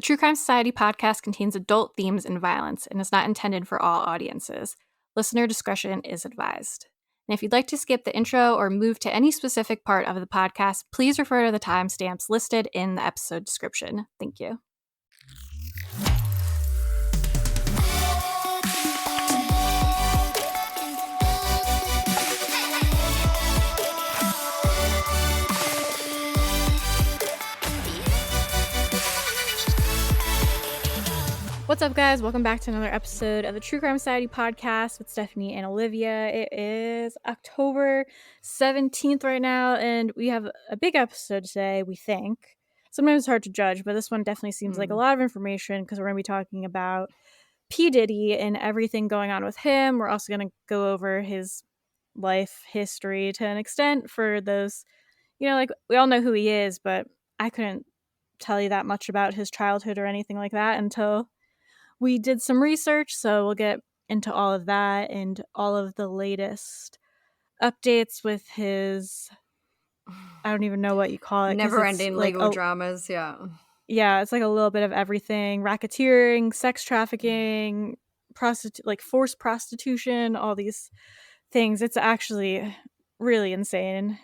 True Crime Society podcast contains adult themes and violence and is not intended for all audiences. Listener discretion is advised. And if you'd like to skip the intro or move to any specific part of the podcast, please refer to the timestamps listed in the episode description. Thank you. What's up, guys? Welcome back to another episode of the True Crime Society podcast with Stephanie and Olivia. It is October 17th right now, and we have a big episode today, we think. Sometimes it's hard to judge, but this one definitely seems like a lot of information because we're going to be talking about P. Diddy and everything going on with him. We're also going to go over his life history to an extent for those, like we all know who he is, but I couldn't tell you that much about his childhood or anything like that until we did some research, so we'll get into all of that and all of the latest updates with his, I don't even know what you call it. Never-ending legal dramas, yeah. Yeah, it's like a little bit of everything. Racketeering, sex trafficking, forced prostitution, all these things. It's actually really insane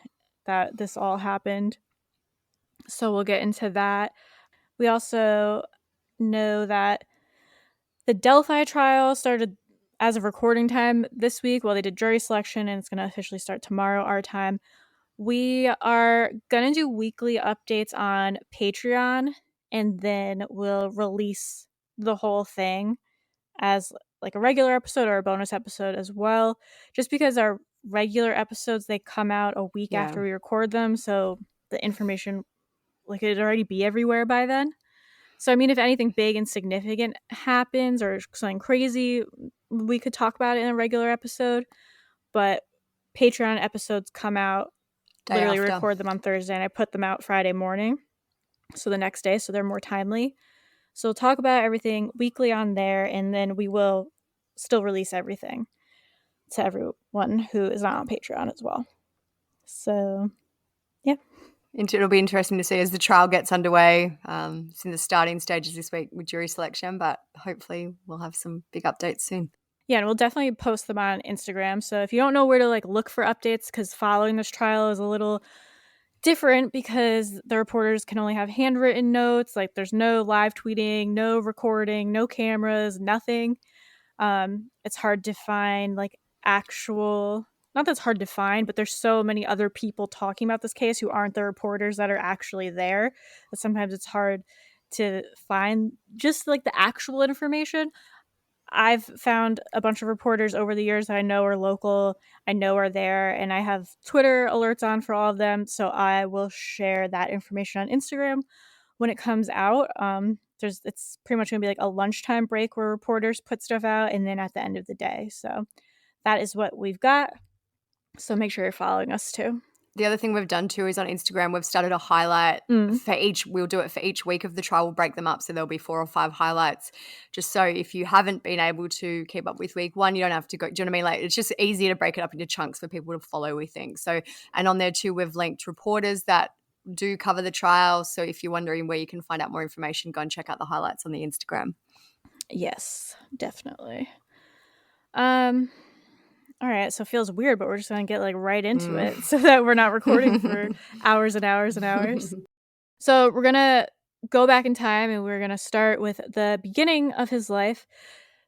that this all happened. So we'll get into that. We also know that the Delphi trial started as of recording time this week. Well, they did jury selection, and it's going to officially start tomorrow, our time. We are going to do weekly updates on Patreon, and then we'll release the whole thing as like a regular episode or a bonus episode as well. Just because our regular episodes, they come out a week after we record them, so the information, it'd already be everywhere by then. So, I mean, if anything big and significant happens or something crazy, we could talk about it in a regular episode. But Patreon episodes come out, literally record them on Thursday, and I put them out Friday morning. So the next day, so they're more timely. So we'll talk about everything weekly on there, and then we will still release everything to everyone who is not on Patreon as well. So, yeah. It'll be interesting to see as the trial gets underway. It's in the starting stages this week with jury selection, but hopefully we'll have some big updates soon. Yeah, and we'll definitely post them on Instagram. So if you don't know where to look for updates, because following this trial is a little different because the reporters can only have handwritten notes. There's no live tweeting, no recording, no cameras, nothing. It's hard to find actual. Not that it's hard to find, but there's so many other people talking about this case who aren't the reporters that are actually there that sometimes it's hard to find just the actual information. I've found a bunch of reporters over the years that I know are local, I know are there, and I have Twitter alerts on for all of them, so I will share that information on Instagram when it comes out. It's pretty much going to be a lunchtime break where reporters put stuff out, and then at the end of the day. So that is what we've got. So make sure you're following us too. The other thing we've done too is on Instagram, we've started a highlight for we'll do it for each week of the trial. We'll break them up. So there'll be 4 or 5 highlights. Just so if you haven't been able to keep up with week 1, you don't have to go. Do you know what I mean? It's just easier to break it up into chunks for people to follow, we think. So, and on there too, we've linked reporters that do cover the trial. So if you're wondering where you can find out more information, go and check out the highlights on the Instagram. Yes, definitely. All right, so it feels weird, but we're just going to get right into it so that we're not recording for hours and hours and hours. So we're going to go back in time, and we're going to start with the beginning of his life.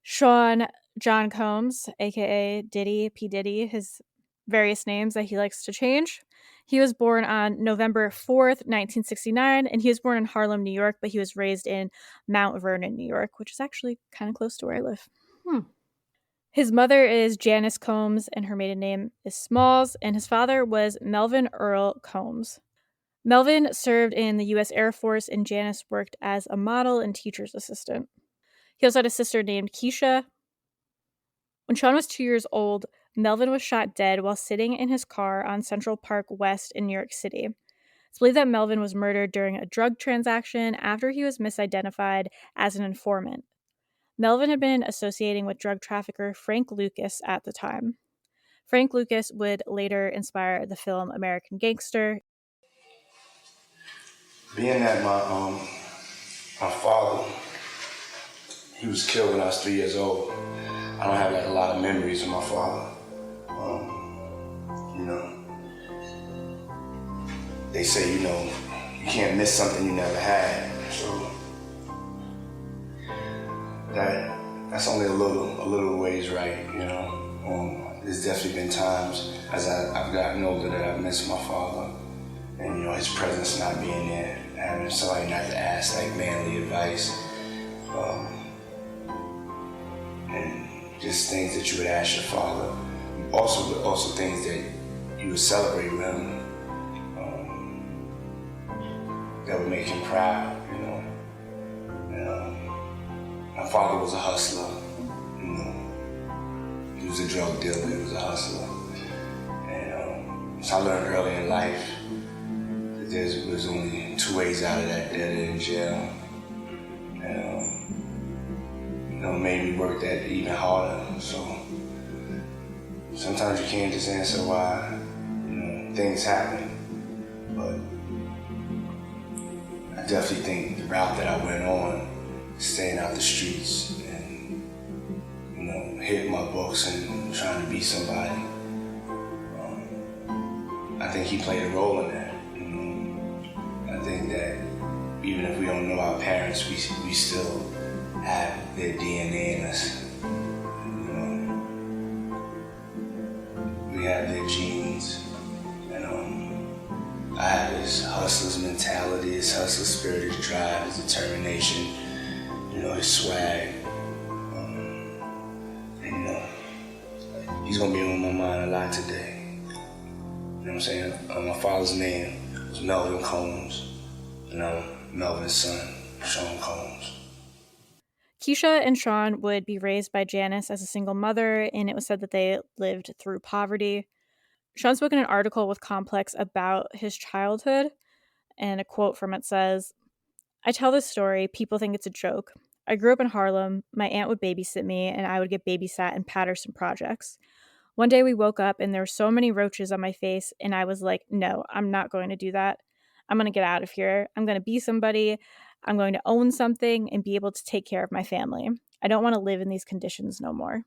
Sean John Combs, a.k.a. Diddy, P. Diddy, his various names that he likes to change. He was born on November 4th, 1969, and he was born in Harlem, New York, but he was raised in Mount Vernon, New York, which is actually kind of close to where I live. His mother is Janice Combs, and her maiden name is Smalls, and his father was Melvin Earl Combs. Melvin served in the U.S. Air Force, and Janice worked as a model and teacher's assistant. He also had a sister named Keisha. When Sean was 2 years old, Melvin was shot dead while sitting in his car on Central Park West in New York City. It's believed that Melvin was murdered during a drug transaction after he was misidentified as an informant. Melvin had been associating with drug trafficker Frank Lucas at the time. Frank Lucas would later inspire the film American Gangster. Being that my My father, he was killed when I was 3 years old. I don't have like a lot of memories of my father. You know, they say, you know, you can't miss something you never had. So that's only a little ways right, you know. There's definitely been times as I've gotten older that I've missed my father, and you know, his presence not being there, having somebody not to ask like manly advice, and just things that you would ask your father. Also things that you would celebrate with him, that would make him proud, you know. And, my father was a hustler, you know. He was a drug dealer, he was a hustler. And so I learned early in life that there was only 2 ways out of that, dead or in jail. And you know, it made me work that even harder. So sometimes you can't just answer why, you know, things happen. But I definitely think the route that I went on, staying out the streets and, you know, hitting my books and trying to be somebody, I think he played a role in that. You know? I think that even if we don't know our parents, we still have their DNA in us. You know? We have their genes. And I have his hustler's mentality, his hustler spirit, his drive, his determination, you know, his swag. And, you know, he's gonna be on my mind a lot today. You know what I'm saying? My father's name was Melvin Combs, and I'm Melvin's son, Sean Combs. Keisha and Sean would be raised by Janice as a single mother, and it was said that they lived through poverty. Sean spoke in an article with Complex about his childhood, and a quote from it says, "I tell this story, people think it's a joke. I grew up in Harlem, my aunt would babysit me, and I would get babysat in Patterson projects. One day we woke up and there were so many roaches on my face, and I was like, no, I'm not going to do that. I'm going to get out of here. I'm going to be somebody. I'm going to own something and be able to take care of my family. I don't want to live in these conditions no more."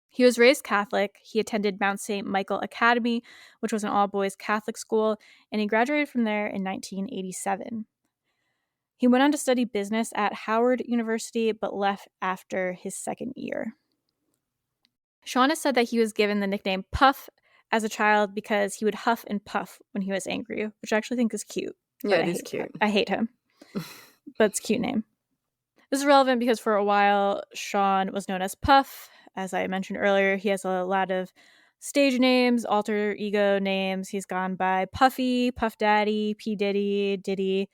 He was raised Catholic. He attended Mount St. Michael Academy, which was an all-boys Catholic school, and he graduated from there in 1987. He went on to study business at Howard University, but left after his second year. Sean has said that he was given the nickname Puff as a child because he would huff and puff when he was angry, which I actually think is cute. Yeah, it is cute. I hate him, but it's a cute name. This is relevant because for a while, Sean was known as Puff. As I mentioned earlier, he has a lot of stage names, alter ego names. He's gone by Puffy, Puff Daddy, P. Diddy, Diddy,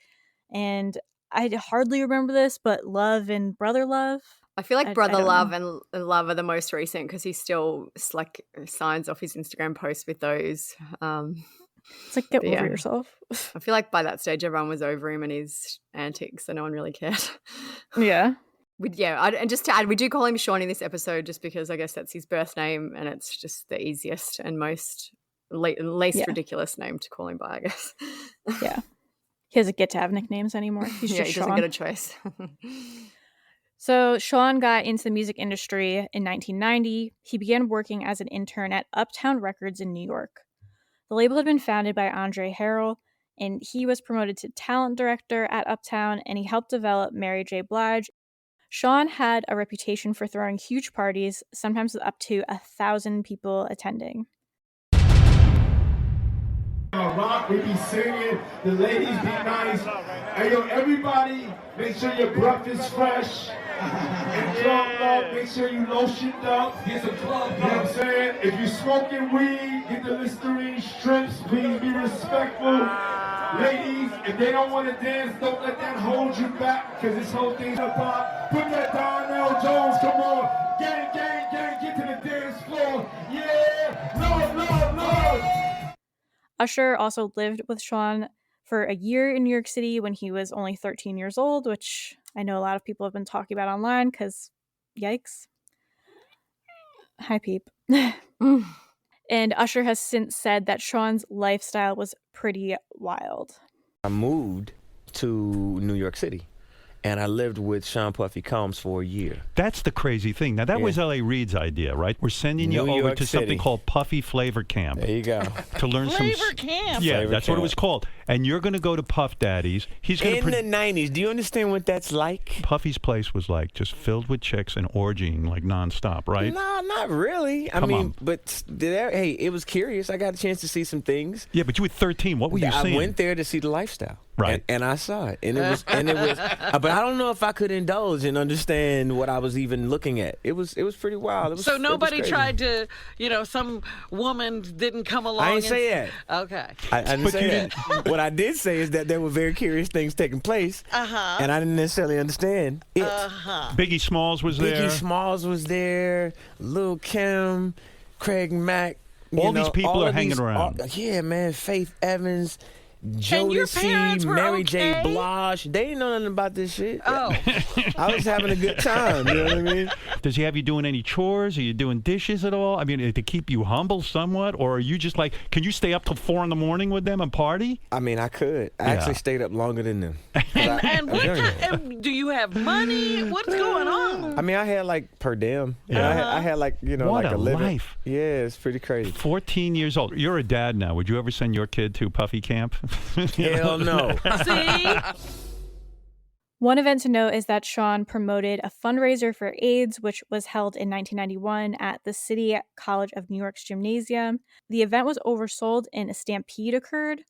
and I hardly remember this, but Love and Brother Love. I feel like Brother Love and Love are the most recent because he still like signs off his Instagram posts with those. It's like, get over yourself. I feel like by that stage, everyone was over him and his antics, so no one really cared. Yeah. And just to add, we do call him Sean in this episode just because I guess that's his birth name and it's just the easiest and most least ridiculous name to call him by, I guess. Yeah. He doesn't get to have nicknames anymore. He's just he Sean. doesn't get a choice. So Sean got into the music industry in 1990. He began working as an intern at Uptown Records in New York. The label had been founded by Andre Harrell, and he was promoted to talent director at Uptown, and he helped develop Mary J. Blige. Sean had a reputation for throwing huge parties, sometimes with up to 1,000 people attending. Rock, we be singing, the ladies be nice. Hey yo, everybody, make sure your breath is fresh. And club love, make sure you lotioned up. Get some club love. You know what I'm saying? If you smoking weed, get the Listerine strips. Please be respectful. Ladies, if they don't want to dance, don't let that hold you back, because this whole thing's about. Put that Donnell Jones, come on. Gang, gang, gang, get to the dance floor. Yeah, love, love, love. Usher also lived with Sean for a year in New York City when he was only 13 years old, which I know a lot of people have been talking about online because, yikes. Hi, Peep. And Usher has since said that Sean's lifestyle was pretty wild. I moved to New York City and I lived with Sean Puffy Combs for a year. That's the crazy thing. Now, that was L.A. Reid's idea, right? We're sending you New over York to City. something called Puffy Flavor Camp. There you go. To learn Flavor Camp. Yeah, Flavor that's what it Camp. was called. And you're going to go to Puff Daddy's. He's going In to the 90s, do you understand what that's like? Puffy's place was like just filled with chicks and orgying like nonstop, right? No, not really. I Come mean, on. but hey, it was curious. I got a chance to see some things. Yeah, but you were 13. What were you I seeing? went there to see the lifestyle, Right. And I saw it, and it was, but I don't know if I could indulge and understand what I was even looking at. It was pretty wild. It was, So it was nobody crazy. tried to, some woman didn't come along. I didn't say that. Okay. I didn't But say you that. What I did say is that there were very curious things taking place, and I didn't necessarily understand it. Biggie Smalls was there. Biggie Smalls was there, Lil' Kim, Craig Mack. All these people all are of hanging these- around. Yeah, man. Faith Evans, And your parents Jodeci, were Mary J. okay? Blige. They didn't know nothing about this shit. Oh. I was having a good time. You know what I mean? Does he have you doing any chores? Are you doing dishes at all? I mean, to keep you humble somewhat? Or are you just like, can you stay up till 4 a.m. with them and party? I mean, I could. I actually stayed up longer than them. And what younger. do you have money? What's going on? I mean, I had like per diem. Yeah. I had like, What like a living. life. Yeah, it's pretty crazy. 14 years old. You're a dad now. Would you ever send your kid to Puffy Camp? Hell no. See? One event to note is that Sean promoted a fundraiser for AIDS, which was held in 1991 at the City College of New York's gymnasium. The event was oversold and a stampede occurred,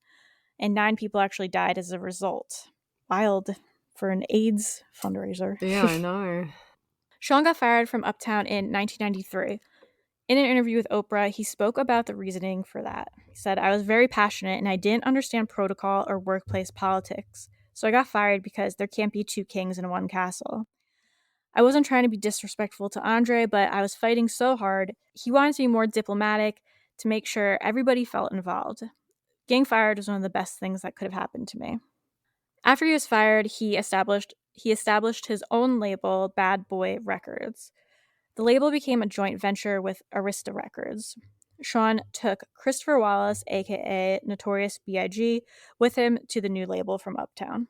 and 9 people actually died as a result. Wild for an AIDS fundraiser. Yeah, I know. Sean got fired from Uptown in 1993. In an interview with Oprah, he spoke about the reasoning for that. He said, "I was very passionate and I didn't understand protocol or workplace politics. So I got fired because there can't be 2 kings in one castle. I wasn't trying to be disrespectful to Andre, but I was fighting so hard. He wanted to be more diplomatic to make sure everybody felt involved. Getting fired was one of the best things that could have happened to me." After he was fired, he established his own label, Bad Boy Records. The label became a joint venture with Arista Records. Sean took Christopher Wallace, aka Notorious B.I.G., with him to the new label from Uptown.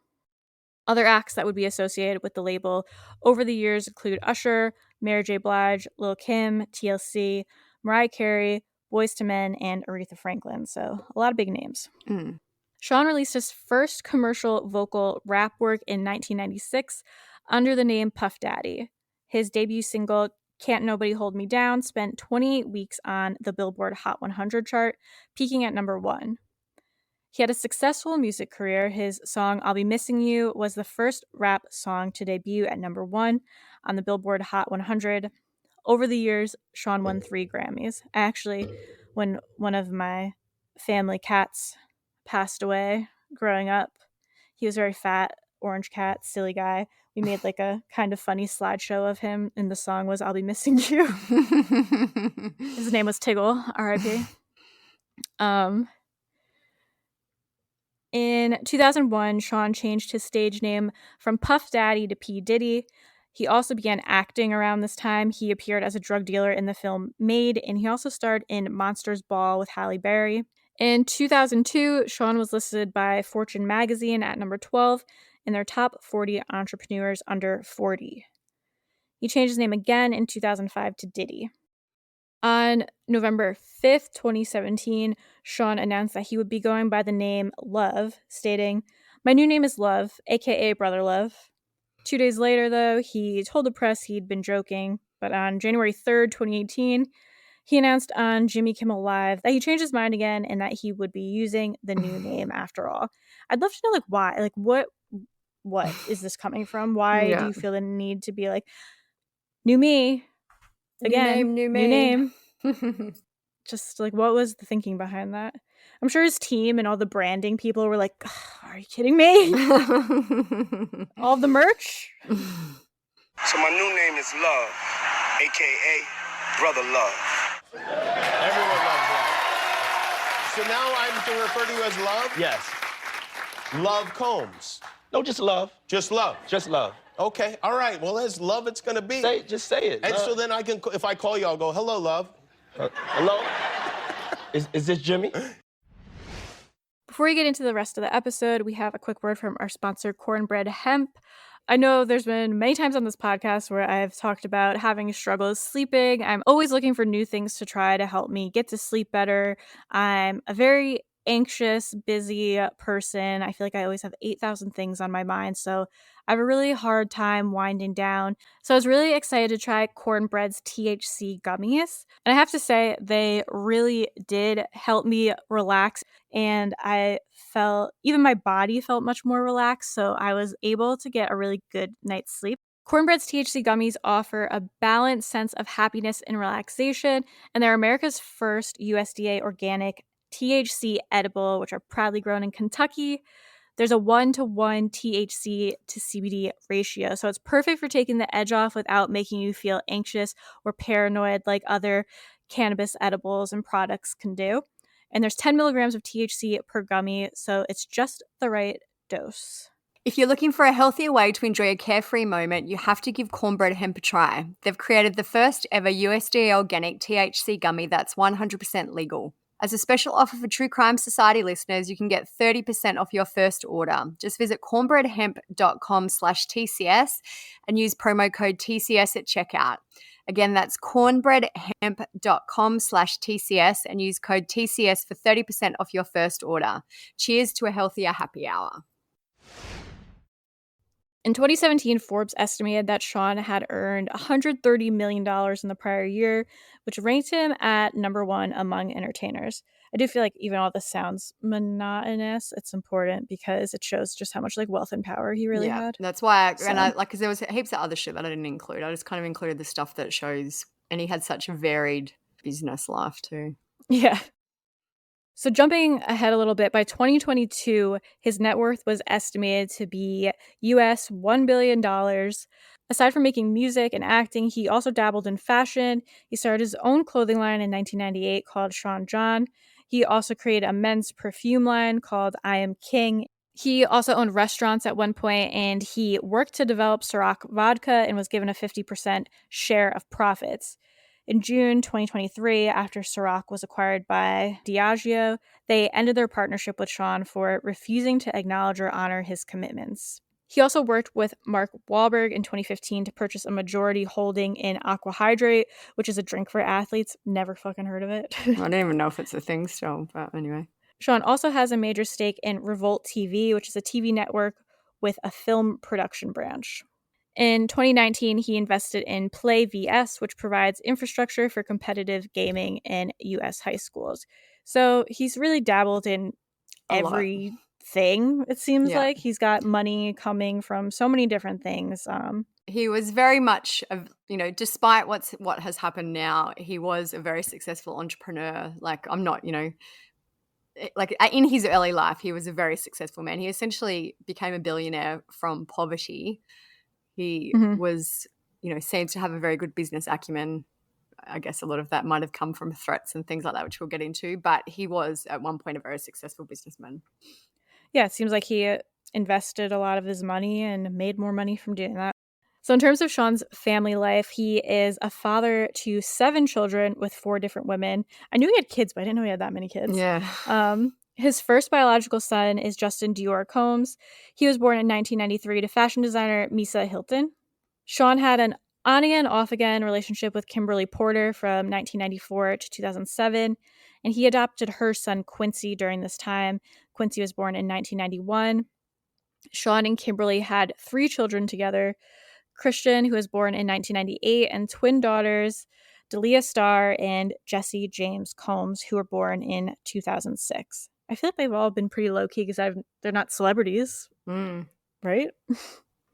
Other acts that would be associated with the label over the years include Usher, Mary J. Blige, Lil' Kim, TLC, Mariah Carey, Boyz II Men, and Aretha Franklin. So a lot of big names. Sean released his first commercial vocal rap work in 1996 under the name Puff Daddy. His debut single, Can't Nobody Hold Me Down, spent 28 weeks on the Billboard Hot 100 chart, peaking at number 1. He had a successful music career. His song I'll Be Missing You was the first rap song to debut at number 1 on the Billboard Hot 100. Over the years, Sean won 3 Grammys. Actually, when one of my family cats passed away growing up, he was a very fat, orange cat, silly guy. We made like a kind of funny slideshow of him, and the song was I'll Be Missing You. His name was Tiggle, R.I.P. In 2001, Sean changed his stage name from Puff Daddy to P. Diddy. He also began acting around this time. He appeared as a drug dealer in the film Made, and he also starred in Monsters Ball with Halle Berry. In 2002, Sean was listed by Fortune magazine at number 12 in their top 40 entrepreneurs under 40. He changed his name again in 2005 to Diddy. On November 5th, 2017, Sean announced that he would be going by the name Love, stating, "My new name is Love, aka Brother Love." 2 days later, though, he told the press he'd been joking, but on January 3rd, 2018, he announced on Jimmy Kimmel Live that he changed his mind again and that he would be using the new name after all. I'd love to know, why? What is this coming from? Why do you feel the need to be like, new me? Again, new name. Just what was the thinking behind that? I'm sure his team and all the branding people were like, are you kidding me? All the merch? So my new name is Love, a.k.a. Brother Love. Everyone loves love. So now I'm to refer to you as Love? Yes. Love Combs. No, just love. Just Love. Just love. Okay, all right. Well, as Love it's gonna be. Just say it. And love. so then if I call you, I'll go, hello, Love. Hello? Is this Jimmy? Before we get into the rest of the episode, we have a quick word from our sponsor, Cornbread Hemp. I know there's been many times on this podcast where I've talked about having struggles sleeping. I'm always looking for new things to try to help me get to sleep better. I'm a very anxious, busy person. I feel like I always have 8,000 things on my mind. So I have a really hard time winding down. So I was really excited to try Cornbread's THC gummies. And I have to say, they really did help me relax. And I felt, even my body felt much more relaxed. So I was able to get a really good night's sleep. Cornbread's THC gummies offer a balanced sense of happiness and relaxation. And they're America's first USDA organic THC edible, which are proudly grown in Kentucky. There's a 1-to-1 THC to CBD ratio, so it's perfect for taking the edge off without making you feel anxious or paranoid like other cannabis edibles and products can do. And there's 10 milligrams of THC per gummy, so it's just the right dose. If you're looking for a healthier way to enjoy a carefree moment, you have to give Cornbread Hemp a try. They've created the first ever USDA organic THC gummy that's 100% legal. As a special offer for True Crime Society listeners, you can get 30% off your first order. Just visit cornbreadhemp.com/TCS and use promo code TCS at checkout. Again, that's cornbreadhemp.com/TCS and use code TCS for 30% off your first order. Cheers to a healthier happy hour. In 2017, Forbes estimated that Sean had earned $130 million in the prior year, which ranked him at number one among entertainers. I do feel like even all this sounds monotonous. It's important because it shows just how much like wealth and power he really had. That's why, because there was heaps of other shit that I didn't include. I just kind of included the stuff that shows, and he had such a varied business life too. Yeah. So jumping ahead a little bit, by 2022, his net worth was estimated to be US $1 billion. Aside from making music and acting, he also dabbled in fashion. He started his own clothing line in 1998 called Sean John. He also created a men's perfume line called I Am King. He also owned restaurants at one point, and he worked to develop Ciroc vodka and was given a 50% share of profits. In June 2023, after Ciroc was acquired by Diageo, they ended their partnership with Sean for refusing to acknowledge or honor his commitments. He also worked with Mark Wahlberg in 2015 to purchase a majority holding in Aqua Hydrate, which is a drink for athletes. Never fucking heard of it. I don't even know if it's a thing still, but anyway. Sean also has a major stake in Revolt TV, which is a TV network with a film production branch. In 2019, he invested in Play VS, which provides infrastructure for competitive gaming in U.S. high schools. So he's really dabbled in everything, it seems like. He's got money coming from so many different things. He was very much, despite what has happened now, he was a very successful entrepreneur. Like, I'm not, like in his early life, he was a very successful man. He essentially became a billionaire from poverty. He was, seems to have a very good business acumen. I guess a lot of that might have come from threats and things like that, which we'll get into. But he was at one point a very successful businessman. Yeah, it seems like he invested a lot of his money and made more money from doing that. So in terms of Sean's family life, he is a father to 7 children with 4 different women. I knew he had kids, but I didn't know he had that many kids. Yeah. His first biological son is Justin Dior Combs. He was born in 1993 to fashion designer Misa Hilton. Sean had an on-again, off-again relationship with Kimberly Porter from 1994 to 2007, and he adopted her son Quincy during this time. Quincy was born in 1991. Sean and Kimberly had 3 children together: Christian, who was born in 1998, and twin daughters, Delia Starr and Jesse James Combs, who were born in 2006. I feel like they've all been pretty low-key because they're not celebrities, right?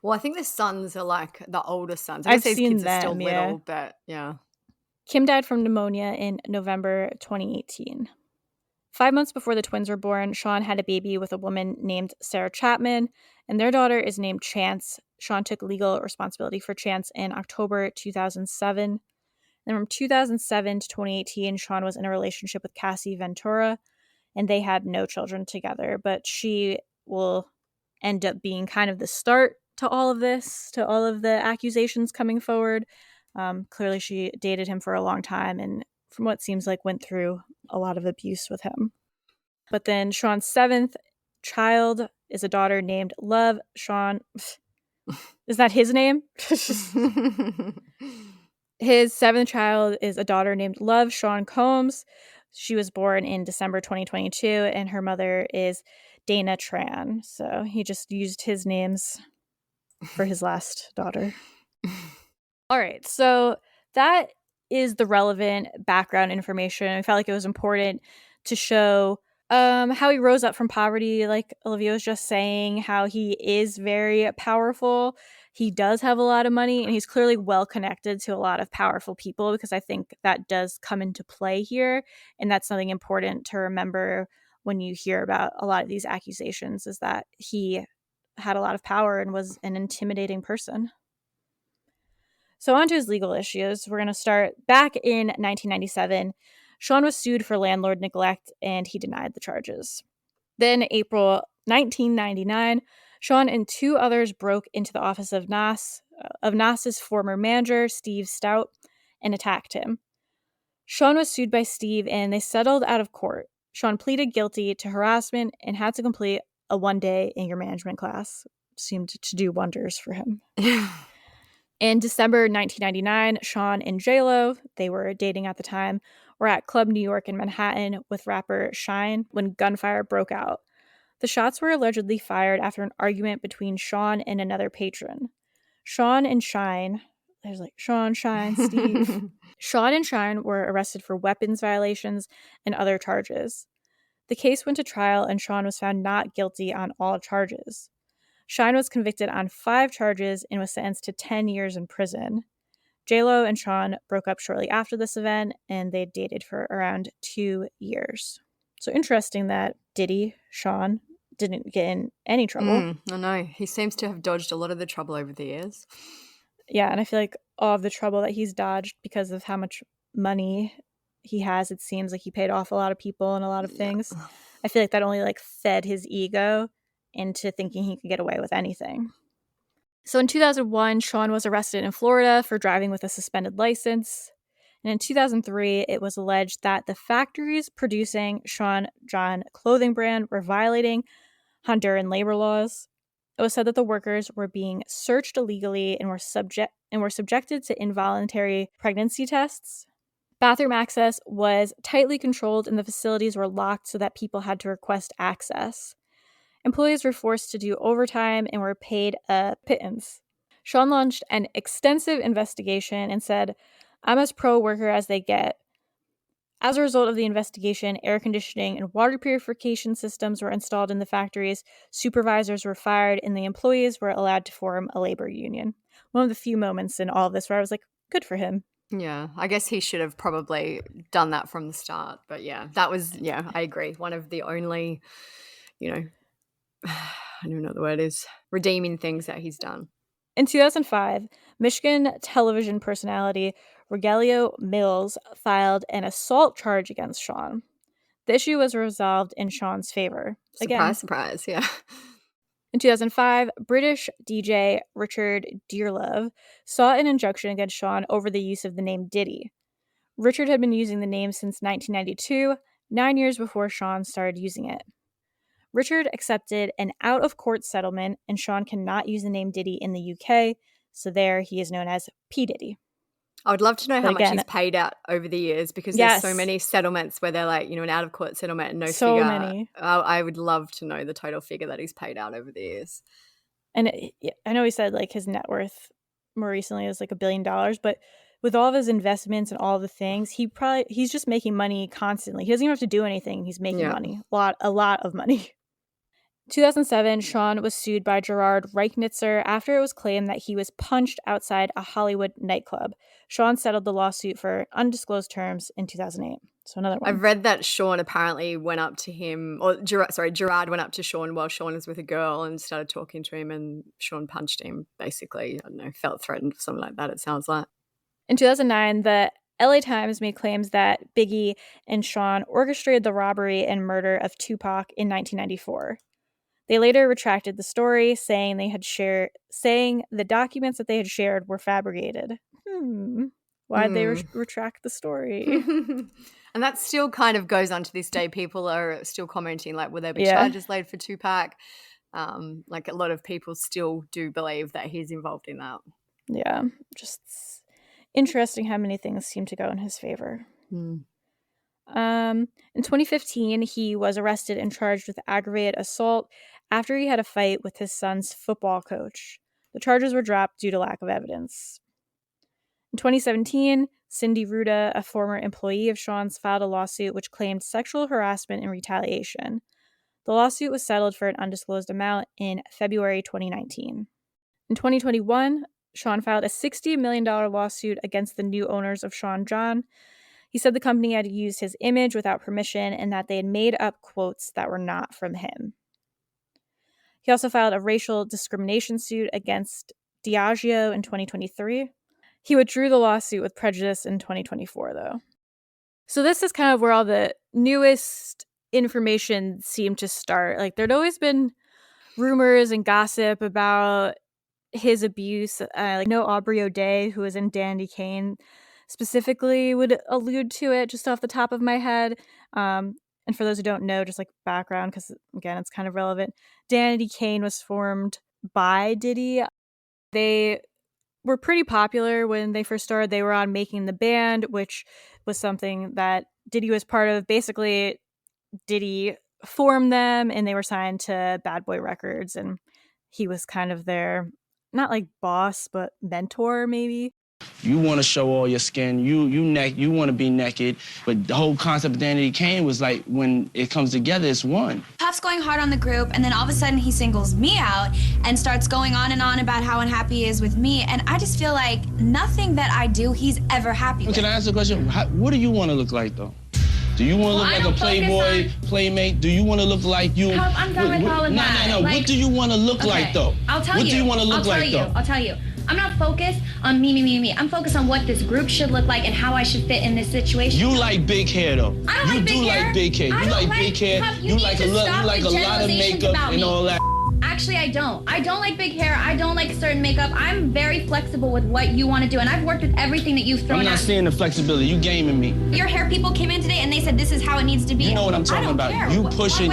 Well, I think the sons are like the older sons. I've these seen kids them, are still yeah. little, but yeah. Kim died from pneumonia in November 2018. 5 months before the twins were born, Sean had a baby with a woman named Sarah Chapman, and their daughter is named Chance. Sean took legal responsibility for Chance in October 2007. And from 2007 to 2018, Sean was in a relationship with Cassie Ventura, and they had no children together. But she will end up being kind of the start to all of this, to all of the accusations coming forward. Clearly, she dated him for a long time, and from what seems like went through a lot of abuse with him. But then Sean's 7th child is a daughter named Love Sean. Is that his name? His seventh child is a daughter named Love Sean Combs. She was born in December 2022, and her mother is Dana Tran. So he just used his names for his last daughter. All right, so that is the relevant background information. I felt like it was important to show how he rose up from poverty, like Olivia was just saying, how he is very powerful. He does have a lot of money, and he's clearly well connected to a lot of powerful people, because I think that does come into play here. And that's something important to remember when you hear about a lot of these accusations, is that he had a lot of power and was an intimidating person. So on to his legal issues. We're going to start back in 1997. Sean was sued for landlord neglect, and he denied the charges. Then April 1999, Sean and two others broke into the office of Nas's former manager, Steve Stout, and attacked him. Sean was sued by Steve, and they settled out of court. Sean pleaded guilty to harassment and had to complete a one-day anger management class. Seemed to do wonders for him. In December 1999, Sean and J-Lo, they were dating at the time, were at Club New York in Manhattan with rapper Shine when gunfire broke out. The shots were allegedly fired after an argument between Sean and another patron. Sean and Shine, there's like Sean, Shine, Steve. Sean and Shine were arrested for weapons violations and other charges. The case went to trial, and Sean was found not guilty on all charges. Shine was convicted on 5 charges and was sentenced to 10 years in prison. J-Lo and Sean broke up shortly after this event, and they dated for around 2 years. So interesting that Diddy, Sean, didn't get in any trouble. I know. He seems to have dodged a lot of the trouble over the years. Yeah, and I feel like all of the trouble that he's dodged because of how much money he has, it seems like he paid off a lot of people and a lot of things. I feel like that only fed his ego into thinking he could get away with anything. So in 2001, Sean was arrested in Florida for driving with a suspended license. And in 2003, it was alleged that the factories producing Sean John clothing brand were violating Honduran labor laws. It was said that the workers were being searched illegally and were subjected to involuntary pregnancy tests. Bathroom access was tightly controlled, and the facilities were locked so that people had to request access. Employees were forced to do overtime and were paid a pittance. Sean launched an extensive investigation and said, "I'm as pro-worker as they get." As a result of the investigation, air conditioning and water purification systems were installed in the factories, supervisors were fired, and the employees were allowed to form a labor union. One of the few moments in all of this where I was like, good for him. Yeah, I guess he should have probably done that from the start. But yeah, that was, I agree. One of the only, I don't even know what the word is, redeeming things that he's done. In 2005, Michigan television personality Rogelio Mills filed an assault charge against Sean. The issue was resolved in Sean's favor. Surprise, yeah. In 2005, British DJ Richard Dearlove sought an injunction against Sean over the use of the name Diddy. Richard had been using the name since 1992, 9 years before Sean started using it. Richard accepted an out-of-court settlement, and Sean cannot use the name Diddy in the UK, so there he is known as P. Diddy. I would love to know how much he's paid out over the years, because there's so many settlements where they're like, an out-of-court settlement and no figure. So many. I would love to know the total figure that he's paid out over the years. And I know he said his net worth more recently is $1 billion, but with all of his investments and all the things, he's just making money constantly. He doesn't even have to do anything. He's making money, a lot of money. 2007, Sean was sued by Gerard Reichnitzer after it was claimed that he was punched outside a Hollywood nightclub. Sean settled the lawsuit for undisclosed terms in 2008. So another one. I've read that Sean apparently went up to him, Gerard went up to Sean while Sean was with a girl and started talking to him, and Sean punched him, basically. I don't know, felt threatened or something like that, it sounds like. In 2009, the LA Times made claims that Biggie and Sean orchestrated the robbery and murder of Tupac in 1994. They later retracted the story, saying the documents that they had shared were fabricated. Why'd they retract the story? And that still kind of goes on to this day. People are still commenting, were there be charges laid for Tupac? Like a lot of people still do believe that he's involved in that. Yeah, just interesting how many things seem to go in his favor. In 2015, he was arrested and charged with aggravated assault after he had a fight with his son's football coach. The charges were dropped due to lack of evidence. In 2017, Cindy Ruda, a former employee of Sean's, filed a lawsuit which claimed sexual harassment and retaliation. The lawsuit was settled for an undisclosed amount in February 2019. In 2021, Sean filed a $60 million lawsuit against the new owners of Sean John. He said the company had used his image without permission and that they had made up quotes that were not from him. He also filed a racial discrimination suit against Diageo in 2023. He withdrew the lawsuit with prejudice in 2024, though. So this is kind of where all the newest information seemed to start. Like, there'd always been rumors and gossip about his abuse. Like, no Aubrey O'Day, who was in Danity Kane, specifically would allude to it just off the top of my head. And for those who don't know, just like background, because again, it's kind of relevant. Danity Kane was formed by Diddy. They were pretty popular when they first started. They were on Making the Band, which was something that Diddy was part of. Basically, Diddy formed them and they were signed to Bad Boy Records, and he was kind of their, not like boss, but mentor maybe. You want to show all your skin, you want to be naked, but the whole concept of Danity Kane was like, when it comes together, it's one. Puff's going hard on the group, and then all of a sudden he singles me out and starts going on and on about how unhappy he is with me, and I just feel like nothing that I do he's ever happy with. Can I ask a question? What do you want to look like, though? Do you want to look like a playboy, playmate? Do you want to look like you? Puff, I'm done with all of that. No. Like, what do you want to look like, though? I'll tell you. What do you want to look like, though? I'll tell you. I'm not focused on me. I'm focused on what this group should look like and how I should fit in this situation. You like big hair, though. I don't like big hair. You do like big hair. You like big hair. Puff, You like a lot of makeup and all that. Actually, I don't. I don't like big hair. I don't like certain makeup. I'm very flexible with what you want to do, and I've worked with everything that you've thrown at me. I'm not seeing the flexibility. You gaming me. Your hair people came in today and they said this is how it needs to be. You know what I'm talking about. Care. You're pushing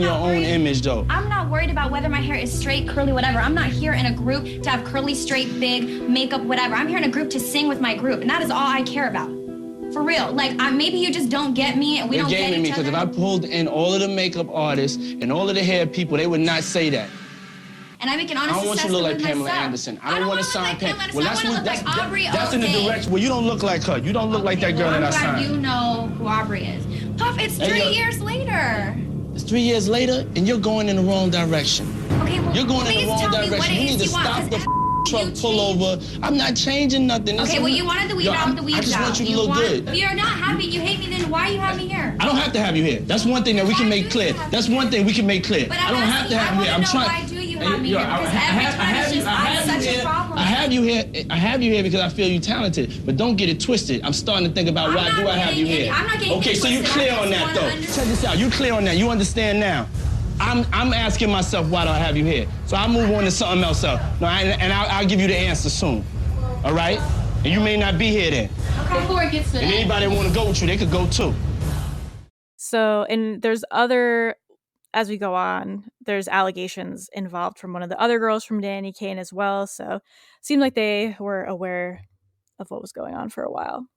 your own image, though. I'm not worried about whether my hair is straight, curly, whatever. I'm not here in a group to have curly, straight, big, makeup, whatever. I'm here in a group to sing with my group, and that is all I care about. For real. Like, maybe you just don't get me and we don't get each other. You're gaming me, because if I pulled in all of the makeup artists and all of the hair people, they would not say that. And I make an honest assessment. I don't want you to look like Pamela myself. Anderson. I don't want to sign Pamela. Well, that's in the direction. Well, you don't look like her. You don't look like that girl that I signed. I'm glad you know who Aubrey is. Puff, it's 3 years later. It's 3 years later, and you're going in the wrong direction. Okay, well, you're going in the wrong direction. You need to stop the truck pull over. I'm not changing nothing. Okay, well, you wanted the weave out, the weave out. I just want you to look good. If you're not happy, you hate me, then why you have me here? I don't have to have you here. That's one thing that we can make clear. That's one thing we can make clear. But I don't have to have you here. I'm trying. Why do you have me here? Because every time it's just such a problem. I have you here because I feel you talented. But don't get it twisted. I'm starting to think about why do I have you here. I'm not getting okay, so you clear on that though. Check this out. You clear on that. You understand now. I'm asking myself why do I have you here? So I'll move on to something else. I'll give you the answer soon. All right? And you may not be here then. Okay. Before it gets to that. And anybody want to go with you, they could go too. So, and there's other, as we go on, there's allegations involved from one of the other girls from Danity Kane as well. So it seemed like they were aware of what was going on for a while.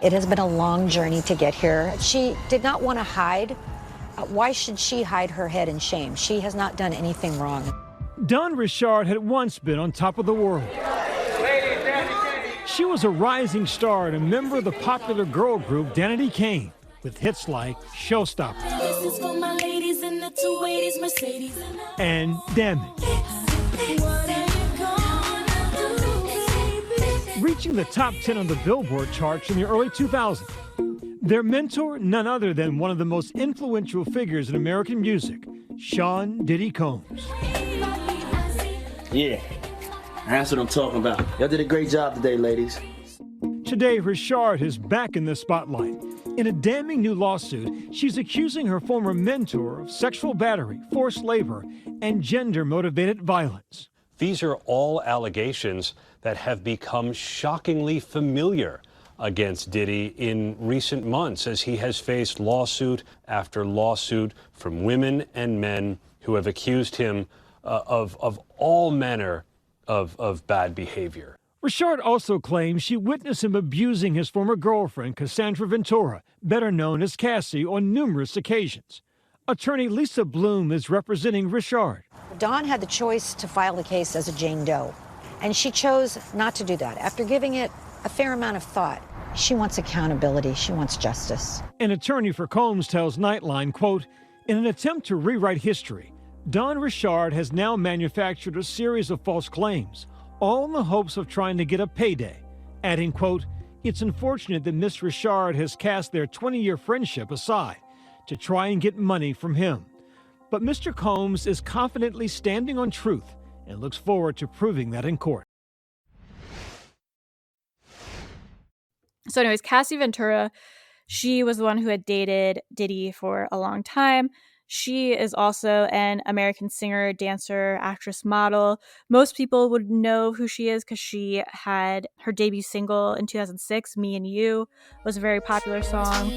It has been a long journey to get here. She did not want to hide. Why should she hide her head in shame? She has not done anything wrong. Dawn Richard had once been on top of the world. She was a rising star and a member of the popular girl group Danity Kane, with hits like Showstopper and Damage. Reaching the top 10 on the Billboard charts in the early 2000s. Their mentor, none other than one of the most influential figures in American music, Sean Diddy Combs. Yeah, that's what I'm talking about. Y'all did a great job today, ladies. Today, Richard is back in the spotlight. In a damning new lawsuit, she's accusing her former mentor of sexual battery, forced labor, and gender-motivated violence. These are all allegations that have become shockingly familiar against Diddy in recent months, as he has faced lawsuit after lawsuit from women and men who have accused him of all manner of bad behavior. Richard also claims she witnessed him abusing his former girlfriend, Cassandra Ventura, better known as Cassie, on numerous occasions. Attorney Lisa Bloom is representing Richard. Dawn had the choice to file the case as a Jane Doe, and she chose not to do that. After giving it a fair amount of thought, she wants accountability. She wants justice. An attorney for Combs tells Nightline, quote, in an attempt to rewrite history, Dawn Richard has now manufactured a series of false claims, all in the hopes of trying to get a payday, adding, quote, it's unfortunate that Miss Richard has cast their 20-year friendship aside to try and get money from him. But Mr. Combs is confidently standing on truth and looks forward to proving that in court. So anyways, Cassie Ventura, she was the one who had dated Diddy for a long time. She is also an American singer, dancer, actress, model. Most people would know who she is because she had her debut single in 2006, Me and You, was a very popular song.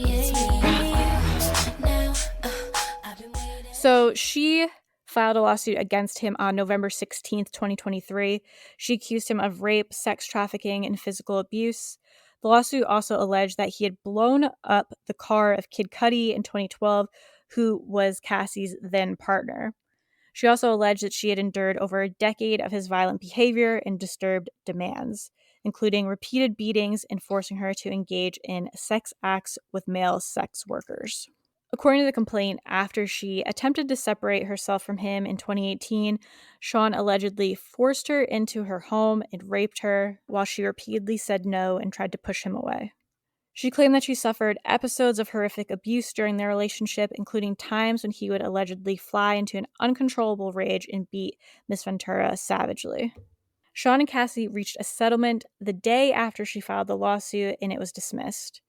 So she filed a lawsuit against him on November 16th, 2023. She accused him of rape, sex trafficking, and physical abuse. The lawsuit also alleged that he had blown up the car of Kid Cudi in 2012, who was Cassie's then partner. She also alleged that she had endured over a decade of his violent behavior and disturbed demands, including repeated beatings and forcing her to engage in sex acts with male sex workers. According to the complaint, after she attempted to separate herself from him in 2018, Sean allegedly forced her into her home and raped her while she repeatedly said no and tried to push him away. She claimed that she suffered episodes of horrific abuse during their relationship, including times when he would allegedly fly into an uncontrollable rage and beat Miss Ventura savagely. Sean and Cassie reached a settlement the day after she filed the lawsuit, and it was dismissed.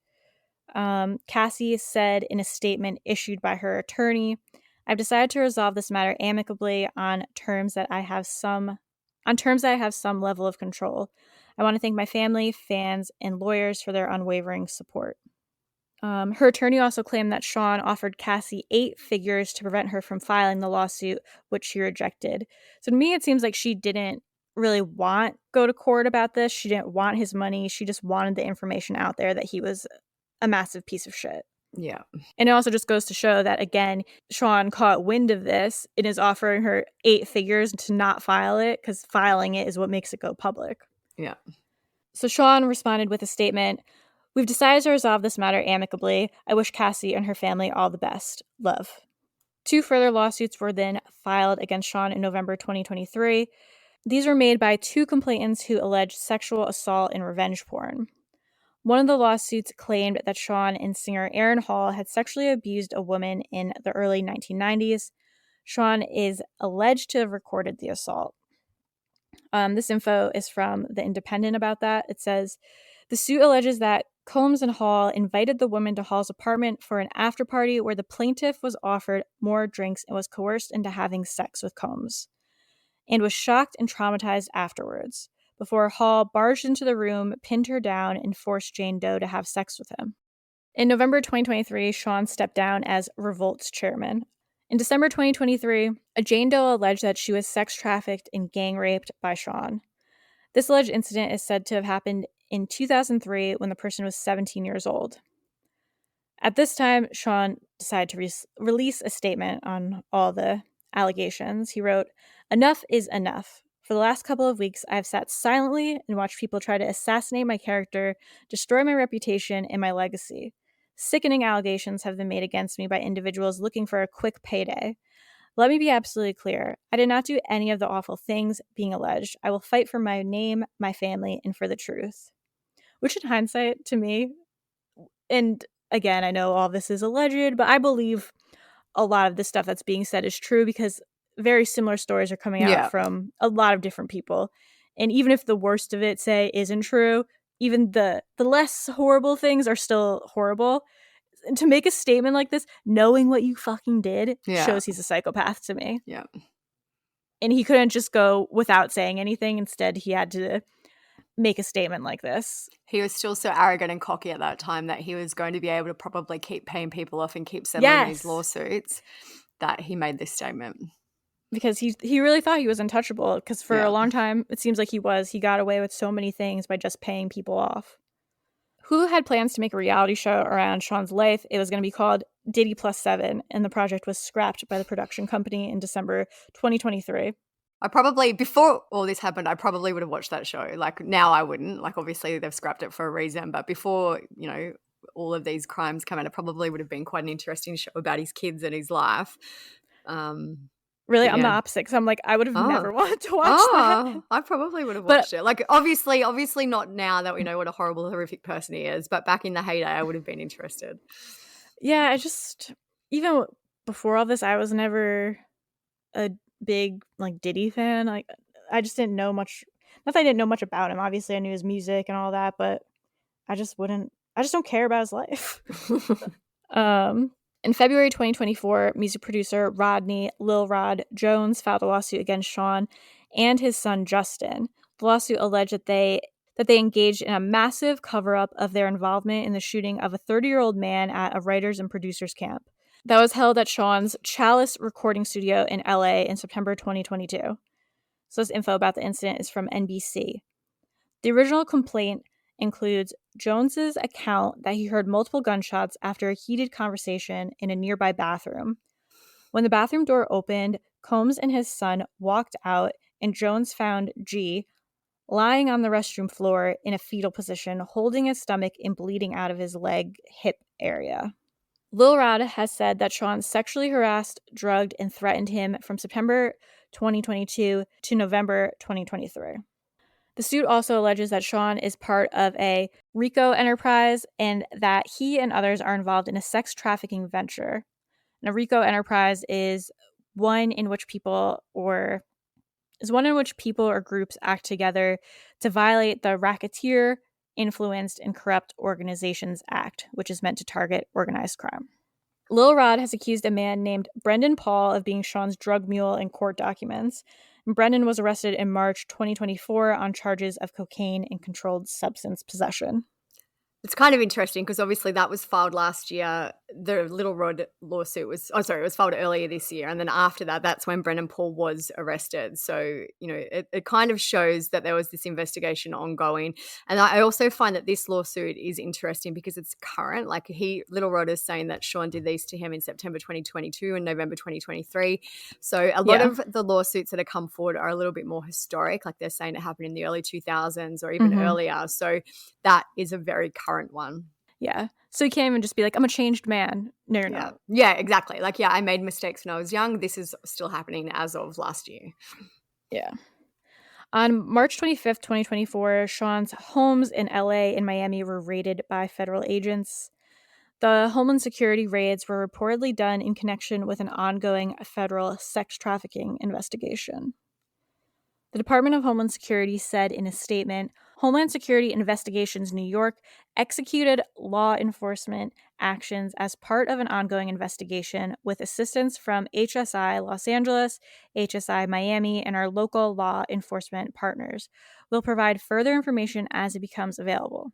Cassie said in a statement issued by her attorney, I've decided to resolve this matter amicably on terms that I have some level of control. I want to thank my family, fans, and lawyers for their unwavering support. Her attorney also claimed that Sean offered Cassie 8 figures to prevent her from filing the lawsuit, which she rejected. So to me, it seems like she didn't really go to court about this. She didn't want his money. She just wanted the information out there that he was a massive piece of shit. Yeah. And it also just goes to show that, again, Sean caught wind of this and is offering her 8 figures to not file it because filing it is what makes it go public. Yeah. So Sean responded with a statement, we've decided to resolve this matter amicably. I wish Cassie and her family all the best. Love. 2 further lawsuits were then filed against Sean in November 2023. These were made by 2 complainants who alleged sexual assault and revenge porn. One of the lawsuits claimed that Sean and singer Aaron Hall had sexually abused a woman in the early 1990s. Sean is alleged to have recorded the assault. This info is from The Independent about that. It says, the suit alleges that Combs and Hall invited the woman to Hall's apartment for an after-party where the plaintiff was offered more drinks and was coerced into having sex with Combs, and was shocked and traumatized afterwards, before Hall barged into the room, pinned her down, and forced Jane Doe to have sex with him. In November 2023, Sean stepped down as Revolt's chairman. In December 2023, a Jane Doe alleged that she was sex trafficked and gang raped by Sean. This alleged incident is said to have happened in 2003 when the person was 17 years old. At this time, Sean decided to release a statement on all the allegations. He wrote, "Enough is enough. For the last couple of weeks, I have sat silently and watched people try to assassinate my character, destroy my reputation and my legacy. Sickening allegations have been made against me by individuals looking for a quick payday. Let me be absolutely clear. I did not do any of the awful things being alleged. I will fight for my name, my family, and for the truth." Which in hindsight, to me, and again, I know all this is alleged, but I believe a lot of the stuff that's being said is true because very similar stories are coming out from a lot of different people. And even if the worst of it, say, isn't true, even the less horrible things are still horrible. And to make a statement like this, knowing what you fucking did, shows he's a psychopath to me. Yeah. And he couldn't just go without saying anything. Instead, he had to make a statement like this. He was still so arrogant and cocky at that time that he was going to be able to probably keep paying people off and keep settling these lawsuits that he made this statement. because he really thought he was untouchable, because for Yeah. a long time, it seems like he was. He got away with so many things by just paying people off. Hulu had plans to make a reality show around Sean's life. It was going to be called Diddy Plus 7, and the project was scrapped by the production company in December 2023. Before all this happened, I probably would have watched that show. Like, now I wouldn't. Like, obviously they've scrapped it for a reason, but before, all of these crimes come out, it probably would have been quite an interesting show about his kids and his life. Really, I'm the opposite, because I'm like, I would have never wanted to watch that. I probably would have watched it. Like, obviously not now that we know what a horrible, horrific person he is, but back in the heyday, I would have been interested. Yeah, even before all this, I was never a big, like, Diddy fan. Like, I just didn't know much. Not that I didn't know much about him. Obviously, I knew his music and all that, but I just don't care about his life. In February 2024, music producer Rodney Lil Rod Jones filed a lawsuit against Sean and his son Justin. The lawsuit alleged that they engaged in a massive cover-up of their involvement in the shooting of a 30-year-old man at a writers and producers camp that was held at Sean's Chalice recording studio in LA in September 2022. So this info about the incident is from NBC. The original complaint includes Jones's account that he heard multiple gunshots after a heated conversation in a nearby bathroom. When the bathroom door opened, Combs and his son walked out, and Jones found G lying on the restroom floor in a fetal position, holding his stomach and bleeding out of his hip area. Lil Rod has said that Sean sexually harassed, drugged, and threatened him from September 2022 to November 2023. The suit also alleges that Sean is part of a RICO enterprise and that he and others are involved in a sex trafficking venture. And a RICO enterprise is one in which people or groups act together to violate the Racketeer, Influenced, and Corrupt Organizations Act, which is meant to target organized crime. Lil Rod has accused a man named Brendan Paul of being Sean's drug mule in court documents. And Brendan was arrested in March 2024 on charges of cocaine and controlled substance possession. It's kind of interesting because obviously that was filed last year. The Little Rod lawsuit was filed earlier this year. And then after that, that's when Brendan Paul was arrested. So, it kind of shows that there was this investigation ongoing. And I also find that this lawsuit is interesting because it's current. Like Little Rod is saying that Sean did these to him in September 2022 and November 2023. So a lot of the lawsuits that have come forward are a little bit more historic. Like they're saying it happened in the early 2000s or even earlier. So that is a very current one. Yeah. So you can't even just be like, I'm a changed man. No, you're not. Yeah, exactly. Like, I made mistakes when I was young. This is still happening as of last year. Yeah. On March 25th, 2024, Sean's homes in LA and Miami were raided by federal agents. The Homeland Security raids were reportedly done in connection with an ongoing federal sex trafficking investigation. The Department of Homeland Security said in a statement, Homeland Security Investigations New York executed law enforcement actions as part of an ongoing investigation with assistance from HSI Los Angeles, HSI Miami, and our local law enforcement partners. We'll provide further information as it becomes available.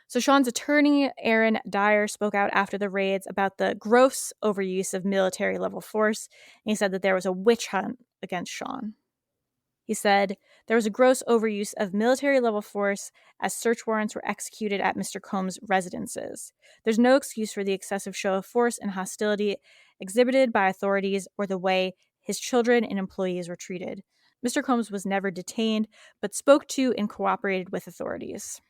So Sean's attorney, Aaron Dyer, spoke out after the raids about the gross overuse of military-level force, and he said that there was a witch hunt against Sean. He said, there was a gross overuse of military-level force as search warrants were executed at Mr. Combs' residences. There's no excuse for the excessive show of force and hostility exhibited by authorities or the way his children and employees were treated. Mr. Combs was never detained, but spoke to and cooperated with authorities.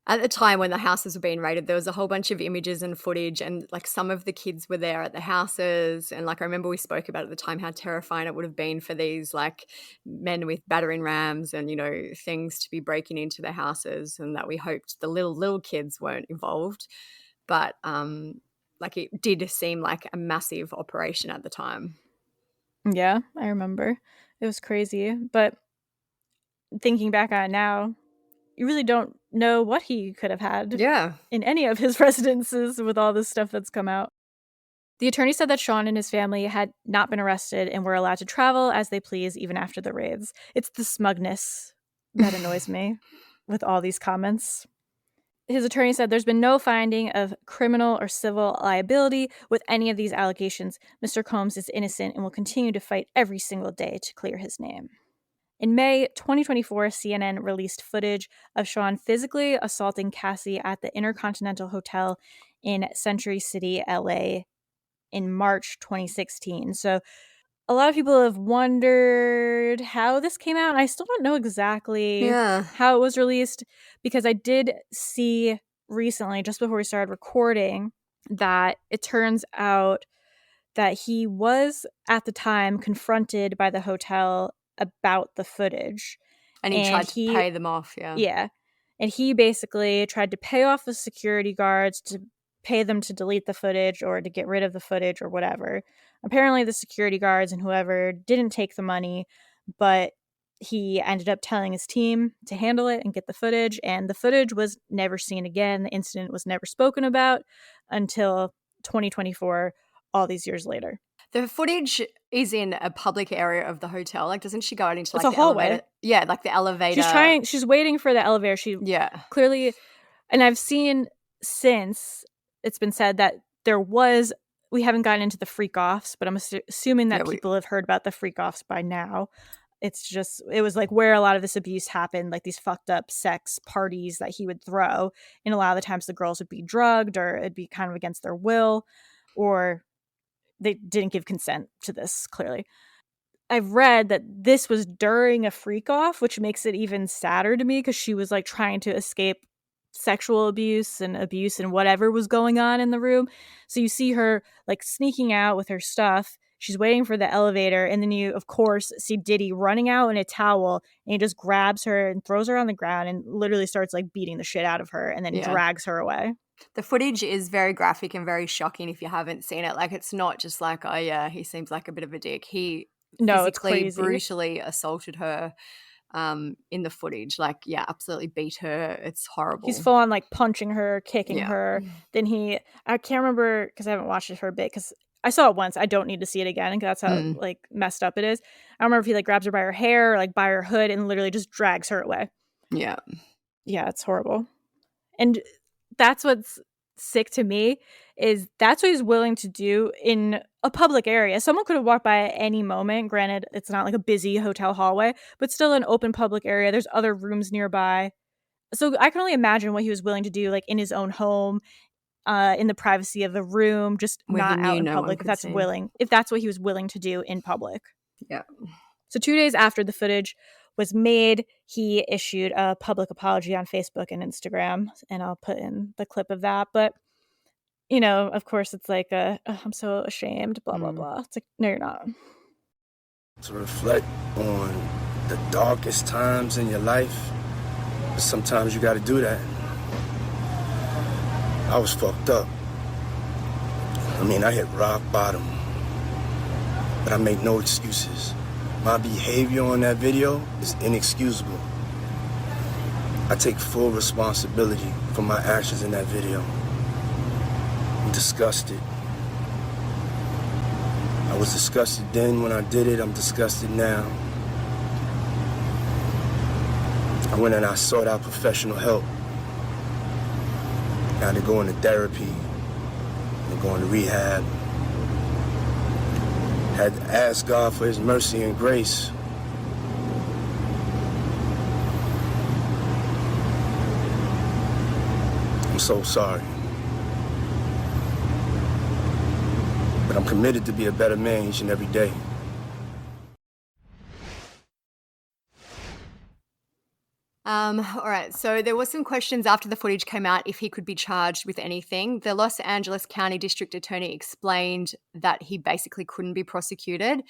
At the time when the houses were being raided, there was a whole bunch of images and footage, and like some of the kids were there at the houses. And like I remember we spoke about at the time how terrifying it would have been for these like men with battering rams and, things to be breaking into their houses, and that we hoped the little kids weren't involved. But like it did seem like a massive operation at the time. Yeah, I remember. It was crazy. But thinking back on it now, you really don't know what he could have had in any of his residences with all this stuff that's come out. The attorney said that Sean and his family had not been arrested and were allowed to travel as they please even after the raids. It's the smugness that annoys me with all these comments. his attorney said there's been no finding of criminal or civil liability with any of these allegations. Mr. Combs is innocent and will continue to fight every single day to clear his name. In May 2024, CNN released footage of Sean physically assaulting Cassie at the Intercontinental Hotel in Century City, LA in March 2016. So a lot of people have wondered how this came out. I still don't know exactly how it was released, because I did see recently, just before we started recording, that it turns out that he was at the time confronted by the hotel about the footage. And he tried to pay them off, yeah. Yeah. And he basically tried to pay off the security guards to pay them to delete the footage or to get rid of the footage or whatever. Apparently the security guards and whoever didn't take the money, but he ended up telling his team to handle it and get the footage, and the footage was never seen again. The incident was never spoken about until 2024, all these years later. The footage is in a public area of the hotel. Like, doesn't she go out into It's like a the hallway. elevator? Yeah, like the elevator. She's waiting for the elevator. She clearly, and I've seen since it's been said that we haven't gotten into the freak offs, but I'm assuming that people have heard about the freak offs by now. It was like where a lot of this abuse happened, like these fucked up sex parties that he would throw. And a lot of the times the girls would be drugged, or it'd be kind of against their will, or they didn't give consent to this, clearly. I've read that this was during a freak off, which makes it even sadder to me, because she was like trying to escape sexual abuse and whatever was going on in the room. So you see her like sneaking out with her stuff. She's waiting for the elevator, and then you, of course, see Diddy running out in a towel, and he just grabs her and throws her on the ground and literally starts like beating the shit out of her, and then drags her away. The footage is very graphic and very shocking if you haven't seen it. Like, it's not just like, oh yeah, he seems like a bit of a dick. He physically, brutally assaulted her in the footage. Like, yeah, absolutely beat her. It's horrible. He's full on like punching her, kicking her. Then I can't remember, because I haven't watched it for a bit, because I saw it once. I don't need to see it again, because that's how like messed up it is. I don't remember if he like grabs her by her hair or like by her hood and literally just drags her away. Yeah. Yeah, it's horrible. And that's what's sick to me, is that's what he's willing to do in a public area. Someone could have walked by at any moment. Granted, it's not like a busy hotel hallway, but still an open public area. There's other rooms nearby. So I can only imagine what he was willing to do, like in his own home, in the privacy of a room, just not out in public, if that's what he was willing to do in public. Yeah. So 2 days after the footage was made, he issued a public apology on Facebook and Instagram, and I'll put in the clip of that. But, you know, of course, it's like, I'm so ashamed, blah, blah, blah. It's like, no, you're not. To reflect on the darkest times in your life, sometimes you got to do that. I was fucked up. I mean, I hit rock bottom, but I make no excuses. My behavior on that video is inexcusable. I take full responsibility for my actions in that video. I'm disgusted. I was disgusted then when I did it. I'm disgusted now. I went and I sought out professional help. Now they're going to therapy, they're going to rehab. Had to ask God for his mercy and grace. I'm so sorry. But I'm committed to be a better man each and every day. All right, so there were some questions after the footage came out if he could be charged with anything. The Los Angeles County District Attorney explained that he basically couldn't be prosecuted.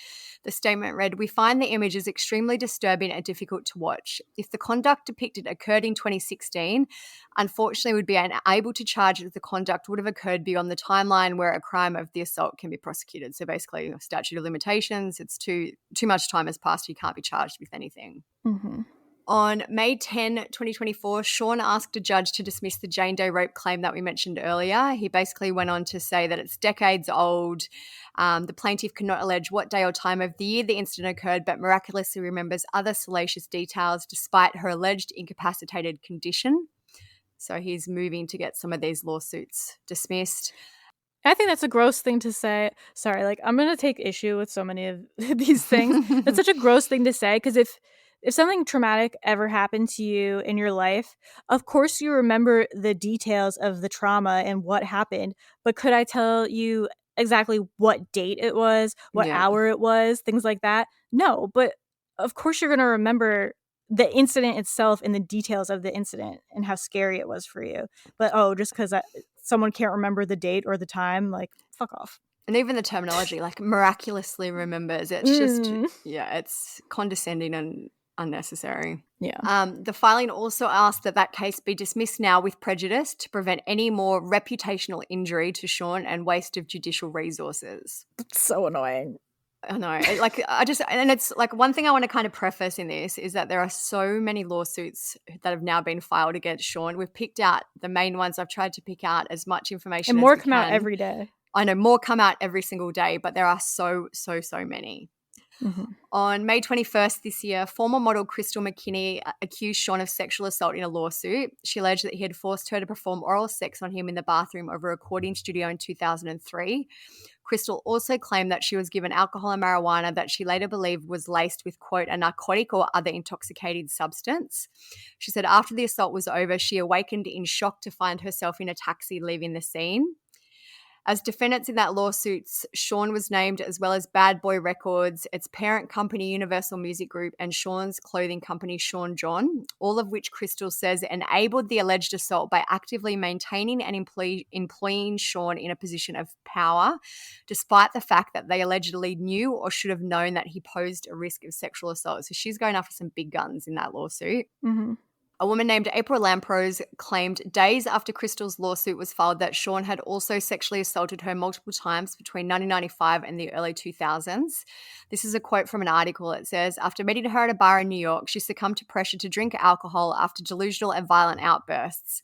The statement read, "We find the images extremely disturbing and difficult to watch. If the conduct depicted occurred in 2016, unfortunately we'd be unable to charge if the conduct would have occurred beyond the timeline where a crime of the assault can be prosecuted." So basically, statute of limitations, it's too much time has passed, he can't be charged with anything. Mm-hmm. On May 10, 2024, Sean asked a judge to dismiss the Jane Doe rape claim that we mentioned earlier. He basically went on to say that it's decades old. The plaintiff cannot allege what day or time of the year the incident occurred, but miraculously remembers other salacious details despite her alleged incapacitated condition. So he's moving to get some of these lawsuits dismissed. I think that's a gross thing to say. Sorry, like I'm going to take issue with so many of these things. That's such a gross thing to say, because if something traumatic ever happened to you in your life, of course you remember the details of the trauma and what happened, but could I tell you exactly what date it was, what hour it was, things like that? No, but of course you're going to remember the incident itself and the details of the incident and how scary it was for you. But just because someone can't remember the date or the time, like, fuck off. And even the terminology, like miraculously remembers, it's just, it's condescending and unnecessary. Yeah. The filing also asked that case be dismissed now with prejudice to prevent any more reputational injury to Sean and waste of judicial resources. It's so annoying. I know. And it's like one thing I want to kind of preface in this is that there are so many lawsuits that have now been filed against Sean. We've picked out the main ones. I've tried to pick out as much information and as more we come can. Out every day. I know more come out every single day, but there are so many. Mm-hmm. On May 21st this year, former model Crystal McKinney accused Sean of sexual assault in a lawsuit. She alleged that he had forced her to perform oral sex on him in the bathroom of a recording studio in 2003. Crystal also claimed that she was given alcohol and marijuana that she later believed was laced with, quote, a narcotic or other intoxicating substance. She said after the assault was over, she awakened in shock to find herself in a taxi leaving the scene. As defendants in that lawsuit, Sean was named, as well as Bad Boy Records, its parent company Universal Music Group, and Sean's clothing company Sean John, all of which Crystal says enabled the alleged assault by actively maintaining and employing Sean in a position of power, despite the fact that they allegedly knew or should have known that he posed a risk of sexual assault. So she's going after some big guns in that lawsuit. Mm-hmm. A woman named April Lamprose claimed days after Crystal's lawsuit was filed that Sean had also sexually assaulted her multiple times between 1995 and the early 2000s. This is a quote from an article. It says, after meeting her at a bar in New York, she succumbed to pressure to drink alcohol after delusional and violent outbursts.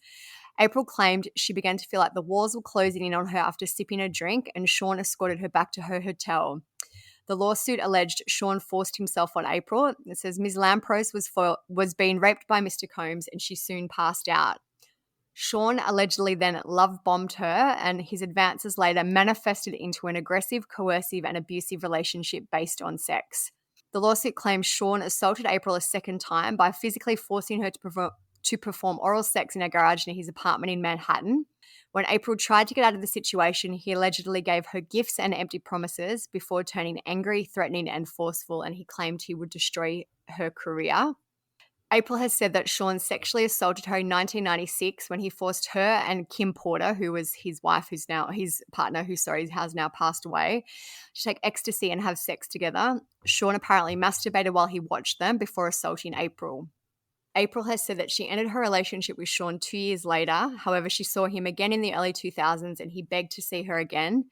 April claimed she began to feel like the walls were closing in on her after sipping a drink, and Sean escorted her back to her hotel. The lawsuit alleged Sean forced himself on April. It says Ms. Lamprose was being raped by Mr. Combs and she soon passed out. Sean allegedly then love-bombed her, and his advances later manifested into an aggressive, coercive and abusive relationship based on sex. The lawsuit claims Sean assaulted April a second time by physically forcing her to perform oral sex in a garage near his apartment in Manhattan. When April tried to get out of the situation, he allegedly gave her gifts and empty promises before turning angry, threatening, and forceful, and he claimed he would destroy her career. April has said that Sean sexually assaulted her in 1996 when he forced her and Kim Porter, who was his wife, who's now his partner, has now passed away, to take ecstasy and have sex together. Sean apparently masturbated while he watched them before assaulting April. April has said that she ended her relationship with Sean 2 years later. However, she saw him again in the early 2000s and he begged to see her again.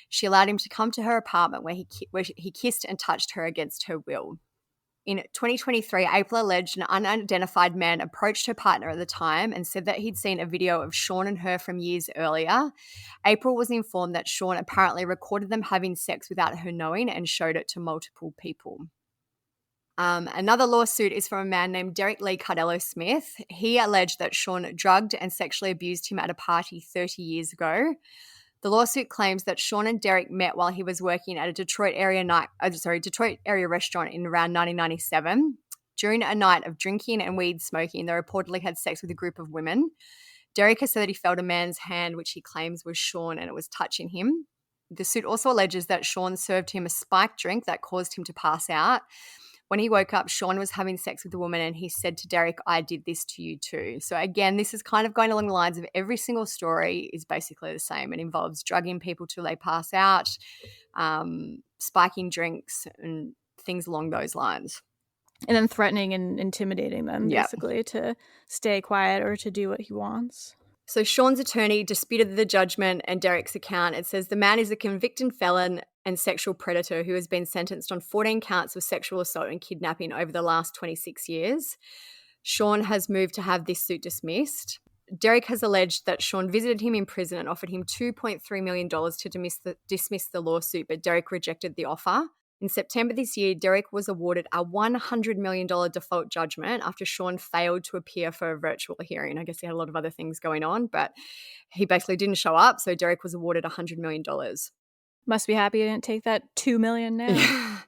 She allowed him to come to her apartment where he kissed and touched her against her will. In 2023, April alleged an unidentified man approached her partner at the time and said that he'd seen a video of Sean and her from years earlier. April was informed that Sean apparently recorded them having sex without her knowing and showed it to multiple people. Another lawsuit is from a man named Derek Lee Cardello Smith. He alleged that Sean drugged and sexually abused him at a party 30 years ago. The lawsuit claims that Sean and Derek met while he was working at a Detroit area restaurant in around 1997. During a night of drinking and weed smoking, they reportedly had sex with a group of women. Derek has said that he felt a man's hand, which he claims was Sean, and it was touching him. The suit also alleges that Sean served him a spiked drink that caused him to pass out. When he woke up, Sean was having sex with a woman and he said to Derek, I did this to you too. So again, this is kind of going along the lines of every single story is basically the same. It involves drugging people till they pass out, spiking drinks and things along those lines. And then threatening and intimidating them basically to stay quiet or to do what he wants. So Sean's attorney disputed the judgment and Derek's account. It says the man is a convicted felon and sexual predator who has been sentenced on 14 counts of sexual assault and kidnapping over the last 26 years. Sean has moved to have this suit dismissed. Derek has alleged that Sean visited him in prison and offered him $2.3 million to dismiss the lawsuit, but Derek rejected the offer. In September this year, Derek was awarded a $100 million default judgment after Sean failed to appear for a virtual hearing. I guess he had a lot of other things going on, but he basically didn't show up, so Derek was awarded $100 million. Must be happy he didn't take that $2 million now.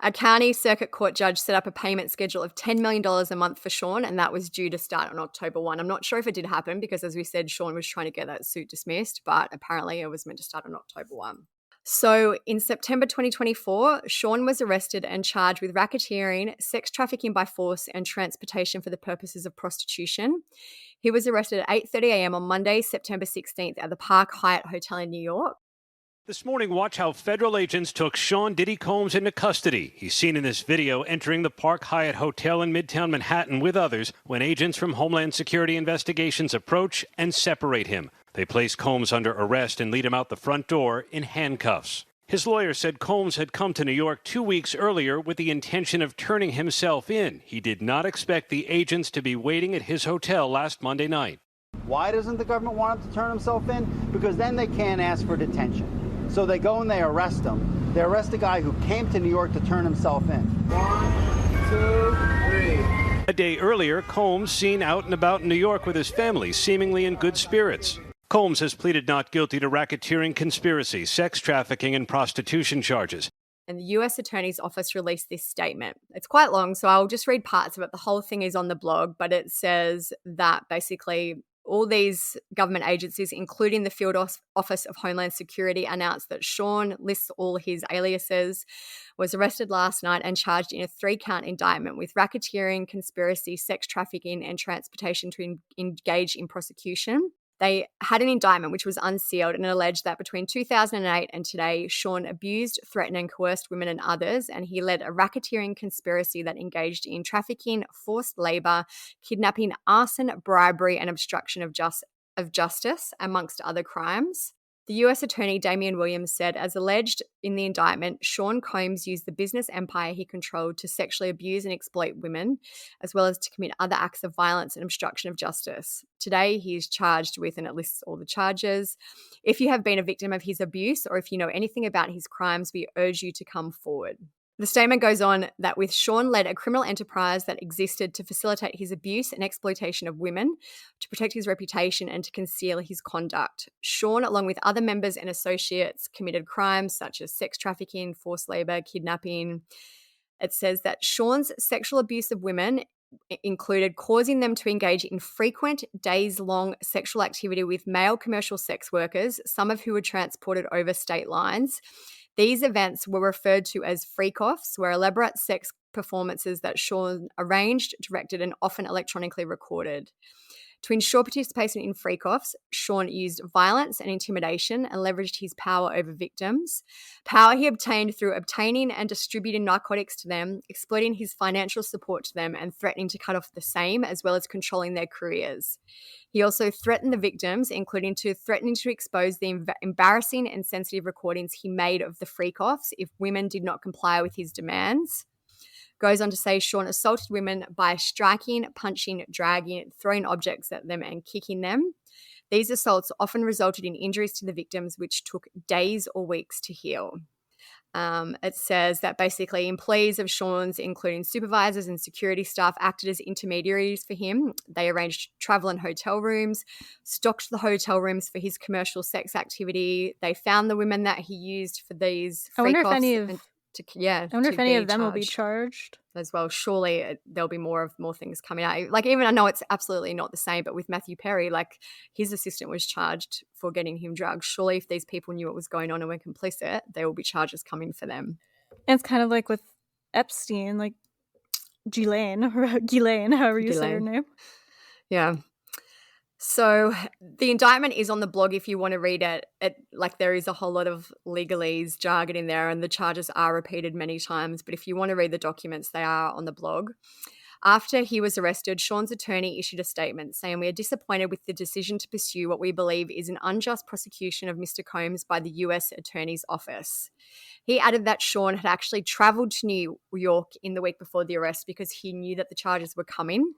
A county circuit court judge set up a payment schedule of $10 million a month for Sean, and that was due to start on October 1. I'm not sure if it did happen because, as we said, Sean was trying to get that suit dismissed, but apparently it was meant to start on October 1. So in September 2024, Sean was arrested and charged with racketeering, sex trafficking by force, and transportation for the purposes of prostitution. He was arrested at 8:30 a.m. on Monday, September 16th at the Park Hyatt Hotel in New York. This morning, watch how federal agents took Sean Diddy Combs into custody. He's seen in this video entering the Park Hyatt Hotel in Midtown Manhattan with others when agents from Homeland Security Investigations approach and separate him. They place Combs under arrest and lead him out the front door in handcuffs. His lawyer said Combs had come to New York 2 weeks earlier with the intention of turning himself in. He did not expect the agents to be waiting at his hotel last Monday night. Why doesn't the government want him to turn himself in? Because then they can't ask for detention. So they go and they arrest him. They arrest a guy who came to New York to turn himself in. 1, 2, 3. A day earlier, Combs seen out and about in New York with his family, seemingly in good spirits. Combs has pleaded not guilty to racketeering, conspiracy, sex trafficking, and prostitution charges. And the U.S. Attorney's Office released this statement. It's quite long, so I'll just read parts of it. The whole thing is on the blog, but it says that basically all these government agencies, including the Field Office of Homeland Security, announced that Sean, lists all his aliases, was arrested last night and charged in a 3-count indictment with racketeering, conspiracy, sex trafficking, and transportation to engage in prosecution. They had an indictment which was unsealed and it alleged that between 2008 and today, Sean abused, threatened, and coerced women and others, and he led a racketeering conspiracy that engaged in trafficking, forced labor, kidnapping, arson, bribery, and obstruction of justice, amongst other crimes. The U.S. Attorney Damian Williams said, as alleged in the indictment, Sean Combs used the business empire he controlled to sexually abuse and exploit women, as well as to commit other acts of violence and obstruction of justice. Today, he is charged with, and it lists all the charges. If you have been a victim of his abuse or if you know anything about his crimes, we urge you to come forward. The statement goes on that with Sean led a criminal enterprise that existed to facilitate his abuse and exploitation of women, to protect his reputation and to conceal his conduct. Sean, along with other members and associates, committed crimes such as sex trafficking, forced labor, kidnapping. It says that Sean's sexual abuse of women included causing them to engage in frequent days-long sexual activity with male commercial sex workers, some of who were transported over state lines. These events were referred to as freak-offs, were elaborate sex performances that Sean arranged, directed, and often electronically recorded. To ensure participation in freak-offs, Sean used violence and intimidation and leveraged his power over victims, power he obtained through obtaining and distributing narcotics to them, exploiting his financial support to them, and threatening to cut off the same, as well as controlling their careers. He also threatened the victims, including threatening to expose the embarrassing and sensitive recordings he made of the freak-offs if women did not comply with his demands. Goes on to say Sean assaulted women by striking, punching, dragging, throwing objects at them, and kicking them. These assaults often resulted in injuries to the victims, which took days or weeks to heal. It says that basically employees of Sean's, including supervisors and security staff, acted as intermediaries for him. They arranged travel and hotel rooms, stocked the hotel rooms for his commercial sex activity. They found the women that he used for these I wonder if any of them will be charged as well. Surely there'll be more things coming out. Like, even I know it's absolutely not the same, but with Matthew Perry, like, his assistant was charged for getting him drugs. Surely if these people knew what was going on and were complicit, there will be charges coming for them. And it's kind of like with Epstein, like Ghislaine, however you say her name. Yeah. So the indictment is on the blog if you want to read it. There is a whole lot of legalese jargon in there, and the charges are repeated many times. But if you want to read the documents, they are on the blog. After he was arrested, Sean's attorney issued a statement saying, "We are disappointed with the decision to pursue what we believe is an unjust prosecution of Mr. Combs by the U.S. Attorney's Office." He added that Sean had actually traveled to New York in the week before the arrest because he knew that the charges were coming.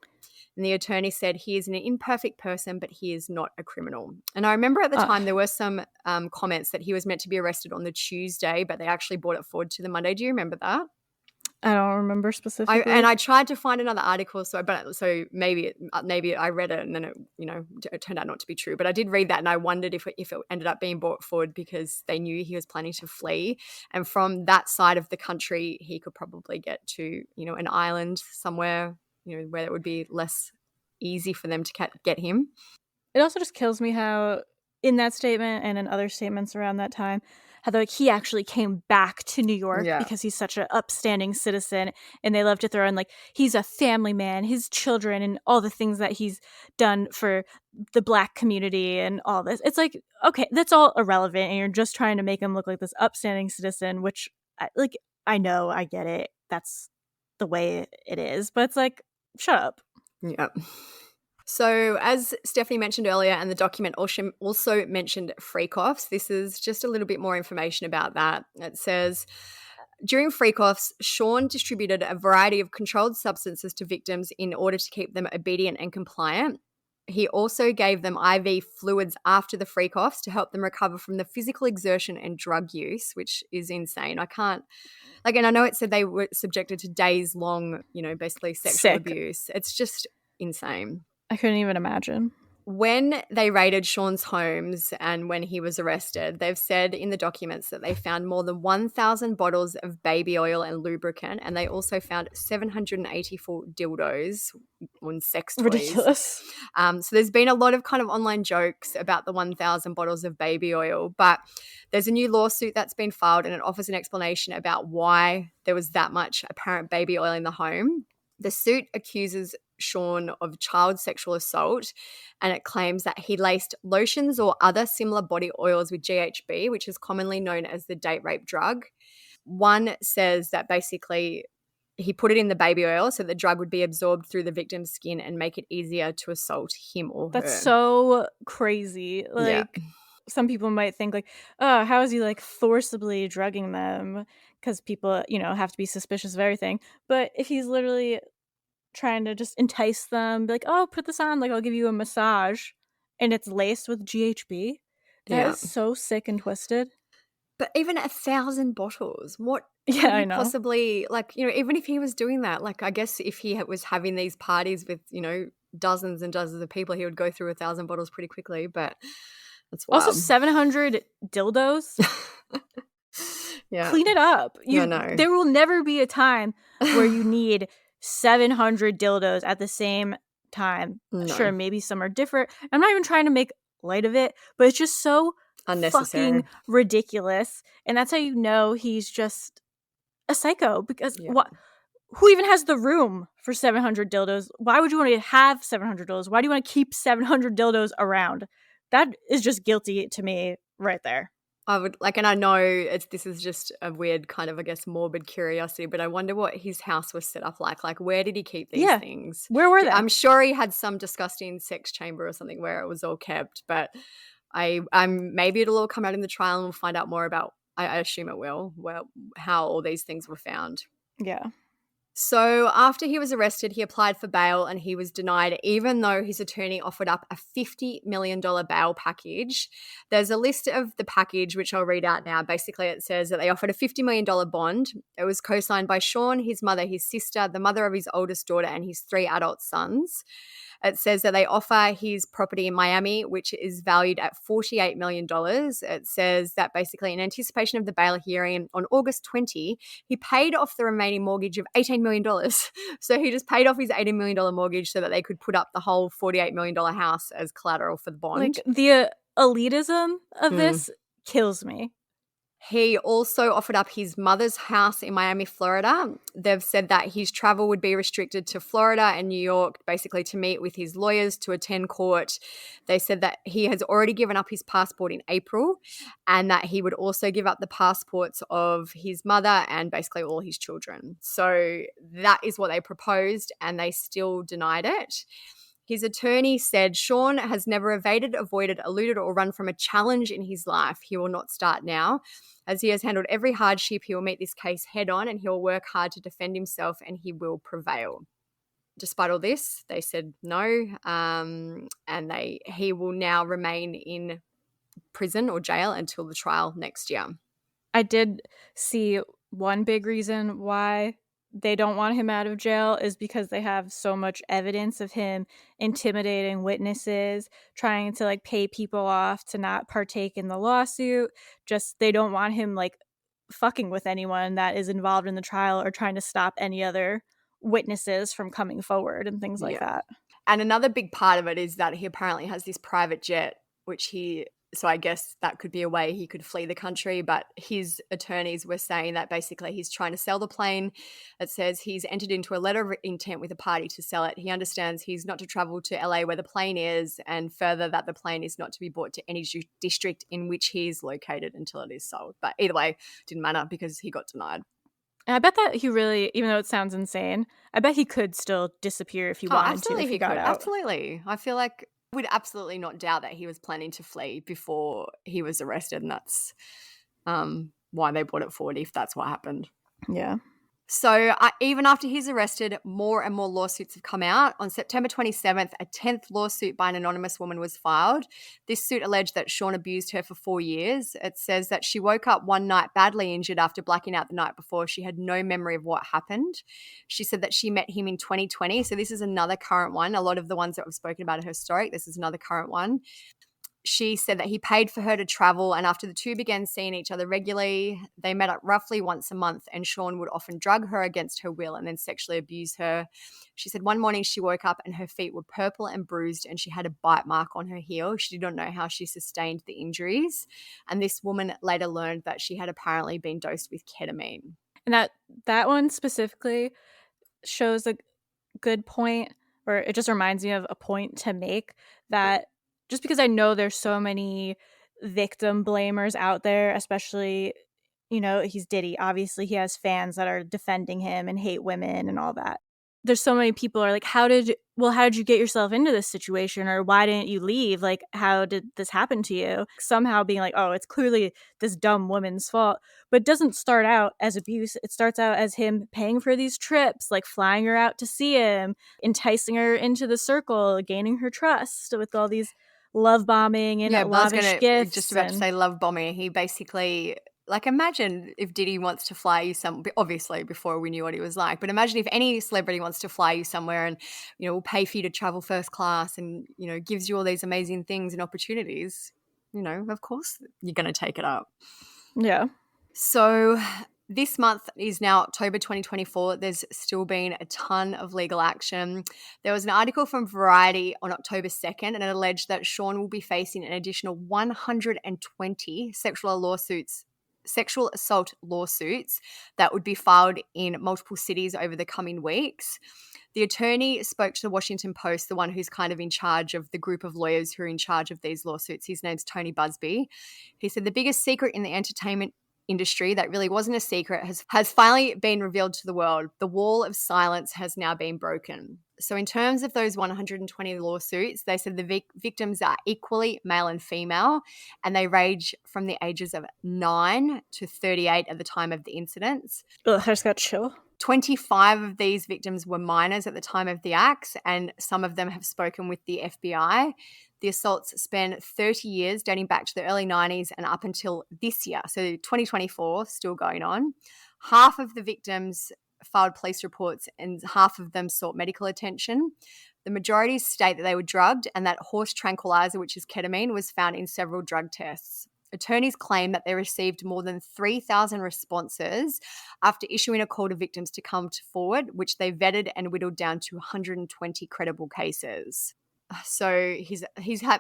And the attorney said, "He is an imperfect person, but he is not a criminal." And I remember at the time there were some comments that he was meant to be arrested on the Tuesday, but they actually brought it forward to the Monday. Do you remember that? I don't remember specifically. I tried to find another article, so maybe I read it and then it turned out not to be true. But I did read that, and I wondered if it ended up being brought forward because they knew he was planning to flee, and from that side of the country, he could probably get to an island somewhere where it would be less easy for them to get him. It also just kills me how in that statement and in other statements around that time, how he actually came back to New York because he's such an upstanding citizen, and they love to throw in he's a family man, his children, and all the things that he's done for the Black community and all this. It's okay, that's all irrelevant, and you're just trying to make him look like this upstanding citizen, which I know, I get it, that's the way it is, but it's shut up. Yeah. So as Stephanie mentioned earlier, and the document also mentioned freak-offs, this is just a little bit more information about that. It says, during freak-offs, Sean distributed a variety of controlled substances to victims in order to keep them obedient and compliant. He also gave them IV fluids after the freak-offs to help them recover from the physical exertion and drug use, which is insane. I can't... and I know it said they were subjected to days-long, basically sexual abuse. It's just insane. I couldn't even imagine. When they raided Sean's homes and when he was arrested, they've said in the documents that they found more than 1,000 bottles of baby oil and lubricant, and they also found 784 dildos on sex toys. Ridiculous. So there's been a lot of kind of online jokes about the 1,000 bottles of baby oil, but there's a new lawsuit that's been filed, and it offers an explanation about why there was that much apparent baby oil in the home. The suit accuses Sean of child sexual assault, and it claims that he laced lotions or other similar body oils with GHB, which is commonly known as the date rape drug. One says that basically he put it in the baby oil so the drug would be absorbed through the victim's skin and make it easier to assault him or her. That's so crazy. Some people might think oh, how is he forcibly drugging them? Because people, have to be suspicious of everything. But if he's literally trying to just entice them, be oh, put this on, I'll give you a massage, and it's laced with GHB. That is so sick and twisted. But even 1,000 bottles, what I know. Possibly, even if he was doing that, I guess if he was having these parties with, dozens and dozens of people, he would go through 1,000 bottles pretty quickly, but that's wild. Also 700 dildos. Yeah. Clean it up. No. There will never be a time where you need 700 dildos at the same time. No. Sure, maybe some are different. I'm not even trying to make light of it, but it's just so unnecessary, fucking ridiculous. And that's how you know he's just a psycho, because who even has the room for 700 dildos? Why would you want to have 700 dildos? Why do you want to keep 700 dildos around? That is just guilty to me right there. I would and I know this is just a weird kind of, I guess, morbid curiosity, but I wonder what his house was set up like. Where did he keep these things? Where were they? I'm sure he had some disgusting sex chamber or something where it was all kept, but I'm maybe it'll all come out in the trial and we'll find out more about, I assume it will, how all these things were found. Yeah. So after he was arrested, he applied for bail and he was denied, even though his attorney offered up a $50 million bail package. There's a list of the package, which I'll read out now. Basically, it says that they offered a $50 million bond. It was co-signed by Sean, his mother, his sister, the mother of his oldest daughter, and his 3 adult sons. It says that they offer his property in Miami, which is valued at $48 million. It says that basically in anticipation of the bail hearing on August 20, he paid off the remaining mortgage of $18 million. So he just paid off his $18 million mortgage so that they could put up the whole $48 million house as collateral for the bond. The elitism of this kills me. He also offered up his mother's house in Miami, Florida. They've said that his travel would be restricted to Florida and New York, basically to meet with his lawyers to attend court. They said that he has already given up his passport in April and that he would also give up the passports of his mother and basically all his children. So that is what they proposed, and they still denied it. His attorney said Sean has never evaded, avoided, eluded, or run from a challenge in his life. He will not start now. As he has handled every hardship, he will meet this case head on and he will work hard to defend himself and he will prevail. Despite all this, they said no, and he will now remain in prison or jail until the trial next year. I did see one big reason why they don't want him out of jail is because they have so much evidence of him intimidating witnesses, trying to like pay people off to not partake in the lawsuit. Just they don't want him like fucking with anyone that is involved in the trial or trying to stop any other witnesses from coming forward and things like that. And another big part of it is that he apparently has this private jet, so I guess that could be a way he could flee the country, but his attorneys were saying that basically he's trying to sell the plane. It says he's entered into a letter of intent with a party to sell it. He understands he's not to travel to LA where the plane is, and further that the plane is not to be brought to any district in which he is located until it is sold. But either way, didn't matter because he got denied. And I bet that he really, even though it sounds insane, I bet he could still disappear if he wanted to, if he got out. Absolutely. I feel like would absolutely not doubt that he was planning to flee before he was arrested, and that's why they brought it forward if that's what happened. Yeah. So even after he's arrested, more and more lawsuits have come out. On September 27th, a 10th lawsuit by an anonymous woman was filed. This suit alleged that Sean abused her for 4 years. It says that she woke up one night badly injured after blacking out the night before. She had no memory of what happened. She said that she met him in 2020. So this is another current one. A lot of the ones that we've spoken about are historic. This is another current one. She said that he paid for her to travel, and after the two began seeing each other regularly, they met up roughly once a month, and Sean would often drug her against her will and then sexually abuse her. She said one morning she woke up and her feet were purple and bruised and she had a bite mark on her heel. She did not know how she sustained the injuries, and this woman later learned that she had apparently been dosed with ketamine. And that one specifically shows a good point, or it just reminds me of a point to make, that just because I know there's so many victim blamers out there, especially, he's Diddy. Obviously, he has fans that are defending him and hate women and all that. There's so many people are like, how did you get yourself into this situation? Or why didn't you leave? Like, how did this happen to you? Somehow being like, oh, it's clearly this dumb woman's fault. But it doesn't start out as abuse. It starts out as him paying for these trips, like flying her out to see him, enticing her into the circle, gaining her trust with all these love bombing and lavish gifts. Just about to say love bombing. He basically, like, imagine if Diddy wants to fly you obviously before we knew what he was like, but imagine if any celebrity wants to fly you somewhere and, will pay for you to travel first class and, gives you all these amazing things and opportunities, of course you're going to take it up. Yeah. So this month is now October 2024. There's still been a ton of legal action. There was an article from Variety on October 2nd, and it alleged that Sean will be facing an additional 120 sexual assault lawsuits that would be filed in multiple cities over the coming weeks. The attorney spoke to the Washington Post, the one who's kind of in charge of the group of lawyers who are in charge of these lawsuits. His name's Tony Busby. He said the biggest secret in the entertainment industry that really wasn't a secret has finally been revealed to the world. The wall of silence has now been broken. So in terms of those 120 lawsuits, they said the victims are equally male and female, and they range from the ages of 9 to 38 at the time of the incidents. Ugh, I just got chill. 25 of these victims were minors at the time of the acts, and some of them have spoken with the FBI. The assaults span 30 years, dating back to the early 90s and up until this year. So 2024, still going on. Half of the victims filed police reports and half of them sought medical attention. The majority state that they were drugged and that horse tranquilizer, which is ketamine, was found in several drug tests. Attorneys claim that they received more than 3,000 responses after issuing a call to victims to come forward, which they vetted and whittled down to 120 credible cases. So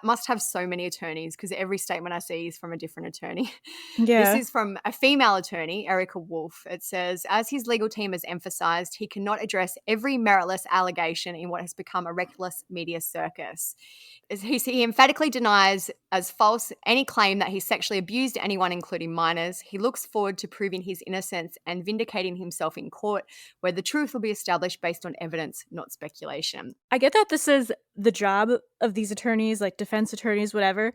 must have so many attorneys because every statement I see is from a different attorney. Yeah. This is from a female attorney, Erica Wolf. It says, as his legal team has emphasized, he cannot address every meritless allegation in what has become a reckless media circus. He emphatically denies as false any claim that he sexually abused anyone, including minors. He looks forward to proving his innocence and vindicating himself in court, where the truth will be established based on evidence, not speculation. I get that this is the job of these attorneys, like defense attorneys, whatever,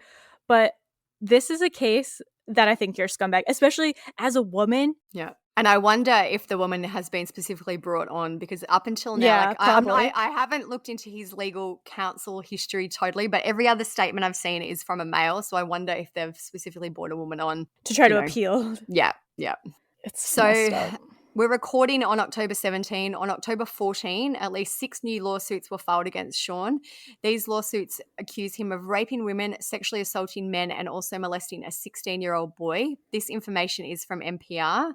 but this is a case that I think you're a scumbag, especially as a woman. Yeah. And I wonder if the woman has been specifically brought on because up until now, probably. I haven't looked into his legal counsel history totally, but every other statement I've seen is from a male. So I wonder if they've specifically brought a woman on to try to appeal. Yeah. It's messed up. We're recording on October 17. On October 14, at least 6 new lawsuits were filed against Sean. These lawsuits accuse him of raping women, sexually assaulting men, and also molesting a 16-year-old boy. This information is from NPR.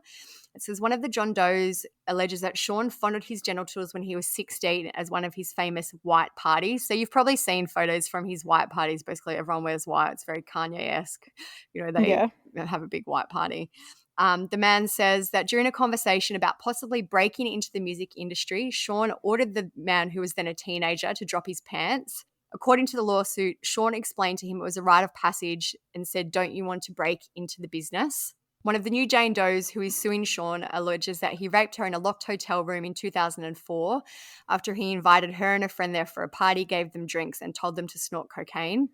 It says one of the John Does alleges that Sean fondled his genitals when he was 16 as one of his famous white parties. So you've probably seen photos from his white parties. Basically, everyone wears white. It's very Kanye-esque. They have a big white party. The man says that during a conversation about possibly breaking into the music industry, Sean ordered the man, who was then a teenager, to drop his pants. According to the lawsuit, Sean explained to him it was a rite of passage and said, don't you want to break into the business? One of the new Jane Does who is suing Sean alleges that he raped her in a locked hotel room in 2004 after he invited her and a friend there for a party, gave them drinks and told them to snort cocaine.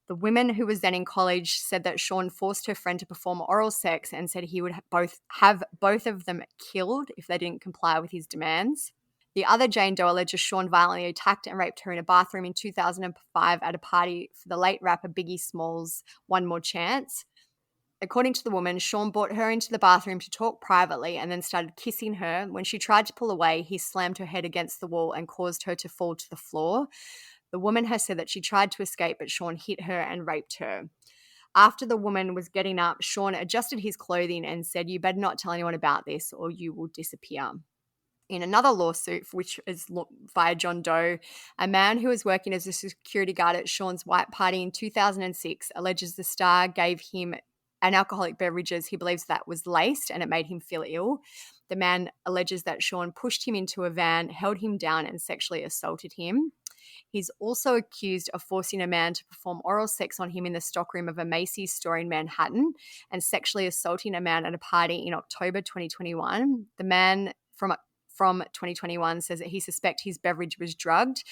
The woman who was then in college said that Sean forced her friend to perform oral sex and said he would have both of them killed if they didn't comply with his demands. The other Jane Doe alleges Sean violently attacked and raped her in a bathroom in 2005 at a party for the late rapper Biggie Smalls' One More Chance. According to the woman, Sean brought her into the bathroom to talk privately and then started kissing her. When she tried to pull away, he slammed her head against the wall and caused her to fall to the floor. The woman has said that she tried to escape, but Sean hit her and raped her. After the woman was getting up, Sean adjusted his clothing and said, you better not tell anyone about this or you will disappear. In another lawsuit, which is via John Doe, a man who was working as a security guard at Sean's white party in 2006 alleges the star gave him an alcoholic beverages he believes that was laced and it made him feel ill. The man alleges that Sean pushed him into a van, held him down and sexually assaulted him. He's also accused of forcing a man to perform oral sex on him in the stockroom of a Macy's store in Manhattan and sexually assaulting a man at a party in October 2021. The man from 2021 says that he suspects his beverage was drugged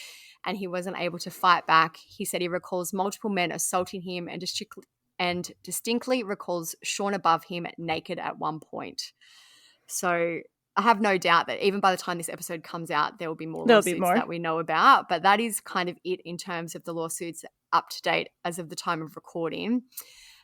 and he wasn't able to fight back. He said he recalls multiple men assaulting him and distinctly recalls Sean above him naked at one point. So I have no doubt that even by the time this episode comes out, there will be more lawsuits that we know about. But that is kind of it in terms of the lawsuits up to date as of the time of recording.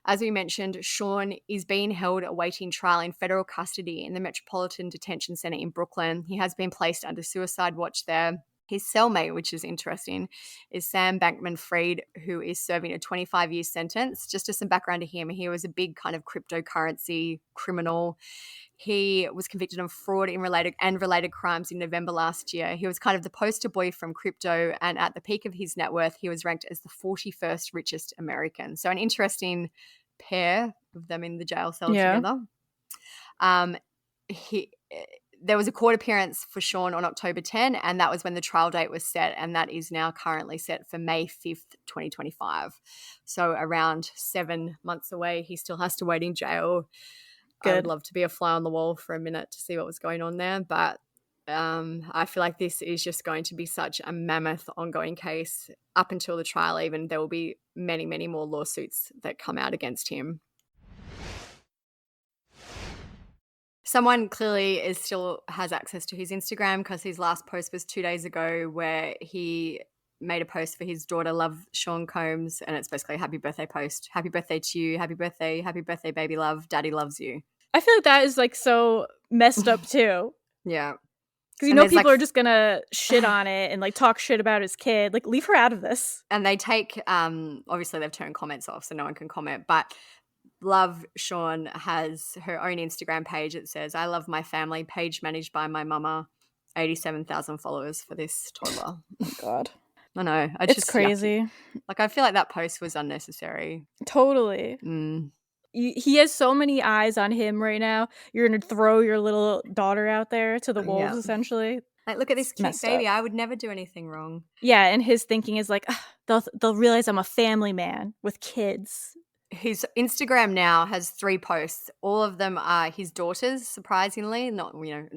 As we mentioned, Sean is being held awaiting trial in federal custody in the Metropolitan Detention Center in Brooklyn. He has been placed under suicide watch there. His cellmate, which is interesting, is Sam Bankman-Fried, who is serving a 25-year sentence. Just as some background to him, he was a big kind of cryptocurrency criminal. He was convicted of fraud in related crimes in November last year. He was kind of the poster boy from crypto, and at the peak of his net worth, he was ranked as the 41st richest American. So an interesting pair of them in the jail cell together. There was a court appearance for Sean on October 10, and that was when the trial date was set, and that is now currently set for May 5th, 2025. So around 7 months away. He still has to wait in jail. Good. I would love to be a fly on the wall for a minute to see what was going on there, but I feel like this is just going to be such a mammoth ongoing case. Up until the trial even, there will be many, many more lawsuits that come out against him. Someone clearly still has access to his Instagram because his last post was 2 days ago where he made a post for his daughter, Love Sean Combs, and it's basically a happy birthday post. Happy birthday to you. Happy birthday, baby love. Daddy loves you. I feel like that is like so messed up too. Yeah. Because people are just going to shit on it and like talk shit about his kid. Like, leave her out of this. And they take, obviously they've turned comments off so no one can comment, but Love Sean has her own Instagram page. It says, I love my family, page managed by my mama. 87,000 followers for this toddler. Oh, God. I know. It's crazy. Like, I feel like that post was unnecessary. Totally. He has so many eyes on him right now. You're going to throw your little daughter out there to the wolves, essentially. Like, look at this cute messed baby. up. I would never do anything wrong. Yeah, and his thinking is like, they'll realize I'm a family man with kids. His Instagram now has 3 posts. All of them are his daughters, surprisingly. Not,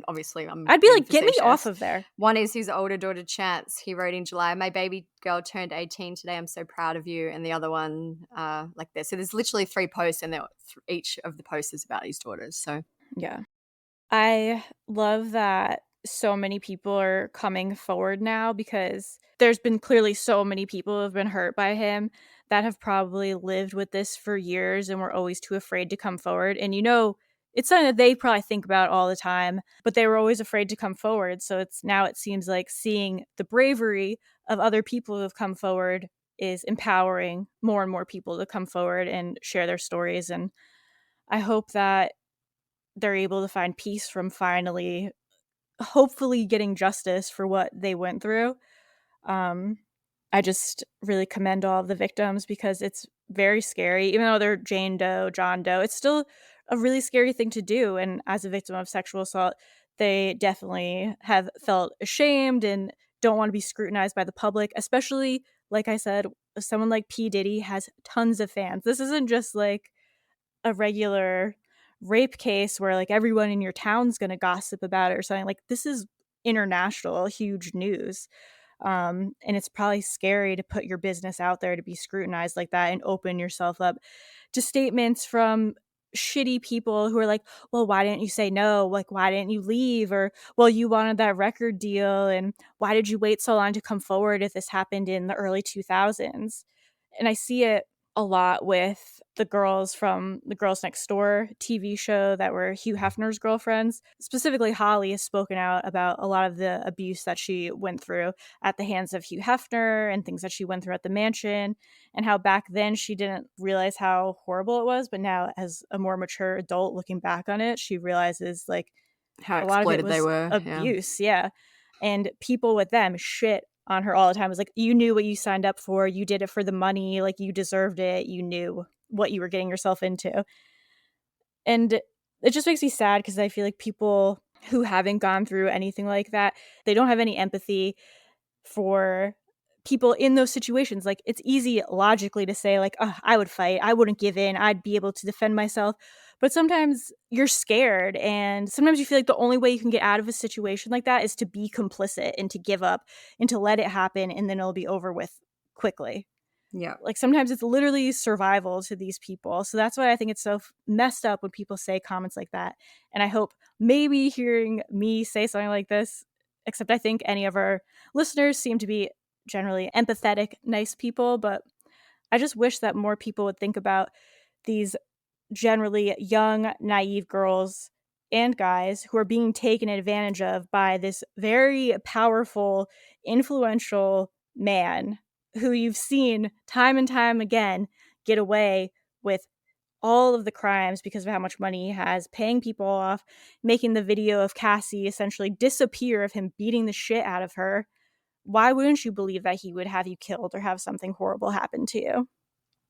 obviously I'm I'd be being like, get me facetious. off of there. One is his older daughter, Chance. He wrote in July, my baby girl turned 18 today. I'm so proud of you. And the other one, like this. So there's literally 3 posts, and each of the posts is about his daughters. So yeah. I love that so many people are coming forward now, because there's been clearly so many people who have been hurt by him that have probably lived with this for years and were always too afraid to come forward. And it's something that they probably think about all the time, but they were always afraid to come forward. So it seems like seeing the bravery of other people who have come forward is empowering more and more people to come forward and share their stories. And I hope that they're able to find peace from finally, hopefully, getting justice for what they went through. I just really commend all of the victims, because it's very scary. Even though they're Jane Doe, John Doe, it's still a really scary thing to do. And as a victim of sexual assault, they definitely have felt ashamed and don't want to be scrutinized by the public, especially, like I said, someone like P. Diddy has tons of fans. This isn't just like a regular rape case where like everyone in your town's going to gossip about it or something. Like, this is international, huge news. And it's probably scary to put your business out there to be scrutinized like that and open yourself up to statements from shitty people who are like, well, why didn't you say no? Like, why didn't you leave? Or, well, you wanted that record deal, and why did you wait so long to come forward if this happened in the early 2000s? And I see it a lot with the girls from the Girls Next Door TV show that were Hugh Hefner's girlfriends. Specifically, Holly has spoken out about a lot of the abuse that she went through at the hands of Hugh Hefner and things that she went through at the mansion, and how back then she didn't realize how horrible it was, but now as a more mature adult looking back on it, she realizes like how a lot of it exploited was they were. abuse. Yeah. And people with them shit on her all the time. It was like, you knew what you signed up for. You did it for the money. Like, you deserved it. You knew what you were getting yourself into. And it just makes me sad, because I feel like people who haven't gone through anything like that, they don't have any empathy for people in those situations. Like, it's easy logically to say like, oh, I would fight. I wouldn't give in. I'd be able to defend myself. But sometimes you're scared, and sometimes you feel like the only way you can get out of a situation like that is to be complicit and to give up and to let it happen, and then it'll be over with quickly. Yeah. Like, sometimes it's literally survival to these people. So that's why I think it's so messed up when people say comments like that. And I hope maybe hearing me say something like this, except I think any of our listeners seem to be generally empathetic, nice people, but I just wish that more people would think about these generally young, naive girls and guys who are being taken advantage of by this very powerful, influential man who you've seen time and time again get away with all of the crimes because of how much money he has, paying people off, making the video of Cassie essentially disappear of him beating the shit out of her. Why wouldn't you believe that he would have you killed or have something horrible happen to you?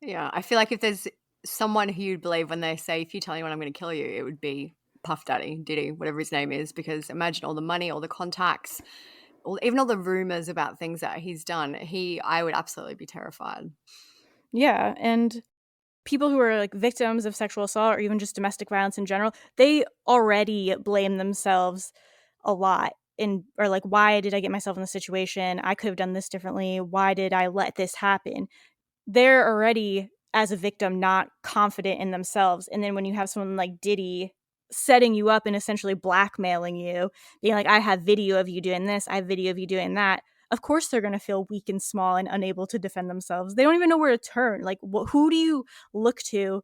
Yeah, I feel like if there's someone who you'd believe when they say, if you tell anyone I'm going to kill you, it would be Puff Daddy, Diddy, whatever his name is, because imagine all the money, all the contacts, even all the rumors about things that he's done. I would absolutely be terrified. Yeah, and people who are like victims of sexual assault or even just domestic violence in general, they already blame themselves a lot and are like, why did I get myself in this situation? I could have done this differently. Why did I let this happen? They're already, as a victim, not confident in themselves. And then when you have someone like Diddy setting you up and essentially blackmailing you, being like, I have video of you doing this, I have video of you doing that, of course they're going to feel weak and small and unable to defend themselves. They don't even know where to turn. Like, who do you look to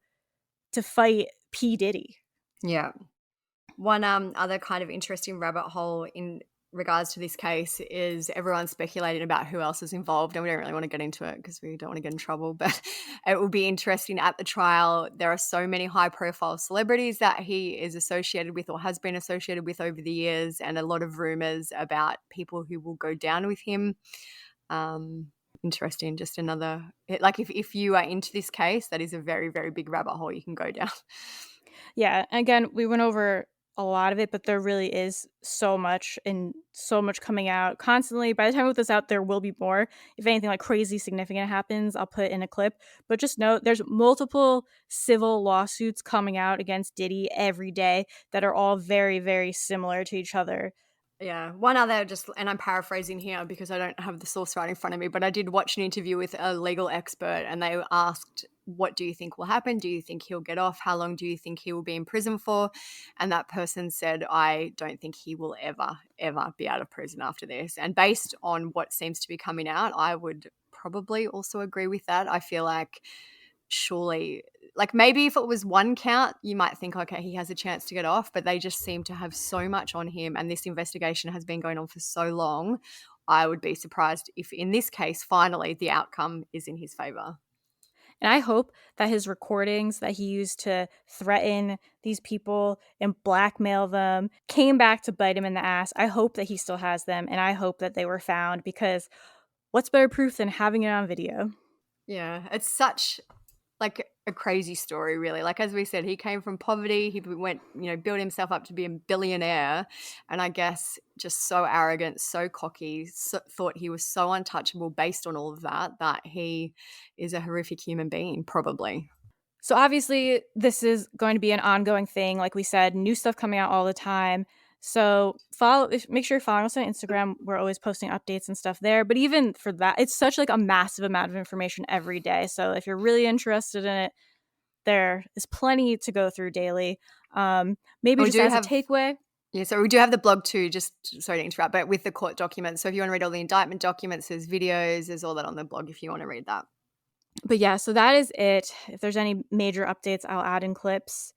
fight P. Diddy? Yeah. One other kind of interesting rabbit hole in regards to this case is everyone speculating about who else is involved, and we don't really want to get into it because we don't want to get in trouble, but it will be interesting at the trial. There are so many high profile celebrities that he is associated with or has been associated with over the years, and a lot of rumors about people who will go down with him. Interesting. Just another, like if you are into this case, that is a very, very big rabbit hole you can go down. Yeah. Again, we went over a lot of it, but there really is so much and so much coming out constantly. By the time we put this out, there will be more. If anything like crazy significant happens, I'll put in a clip. But just note, there's multiple civil lawsuits coming out against Diddy every day that are all very, very similar to each other. Yeah. One other, and I'm paraphrasing here because I don't have the source right in front of me, but I did watch an interview with a legal expert and they asked, what do you think will happen? Do you think he'll get off? How long do you think he will be in prison for? And that person said, I don't think he will ever, ever be out of prison after this. And based on what seems to be coming out, I would probably also agree with that. I feel like surely, like maybe if it was one count, you might think, okay, he has a chance to get off, but they just seem to have so much on him and this investigation has been going on for so long. I would be surprised if in this case, finally, the outcome is in his favor. And I hope that his recordings that he used to threaten these people and blackmail them came back to bite him in the ass. I hope that he still has them, and I hope that they were found, because what's better proof than having it on video? Yeah, it's such like a crazy story, really. Like, as we said, he came from poverty. He went, built himself up to be a billionaire. And I guess just so arrogant, so cocky, thought he was so untouchable based on all of that, that he is a horrific human being, probably. So obviously, this is going to be an ongoing thing. Like we said, new stuff coming out all the time. So make sure you're following us on Instagram. We're always posting updates and stuff there. But even for that, it's such like a massive amount of information every day. So if you're really interested in it, there is plenty to go through daily. Maybe just as a takeaway. Yeah, so we do have the blog too, just sorry to interrupt, but with the court documents. So if you want to read all the indictment documents, there's videos, there's all that on the blog if you want to read that. But yeah, so that is it. If there's any major updates, I'll add in clips.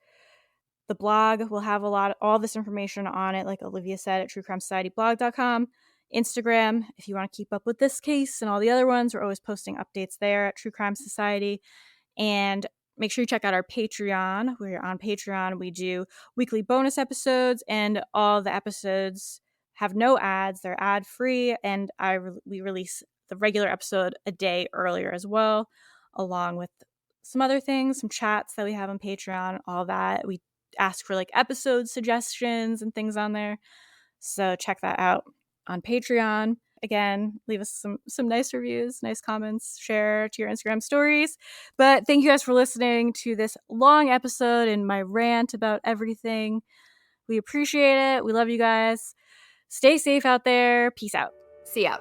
The blog will have all this information on it, like Olivia said, at truecrimesocietyblog.com. Instagram, if you want to keep up with this case and all the other ones, we're always posting updates there at True Crime Society. And make sure you check out our Patreon. We're on Patreon. We do weekly bonus episodes, and all the episodes have no ads. They're ad-free, and we release the regular episode a day earlier as well, along with some other things, some chats that we have on Patreon, all that. We ask for like episode suggestions and things on there. So check that out on Patreon. Again, leave us some nice reviews, nice comments, share to your Instagram stories. But thank you guys for listening to this long episode and my rant about everything. We appreciate it. We love you guys. Stay safe out there. Peace out. See ya.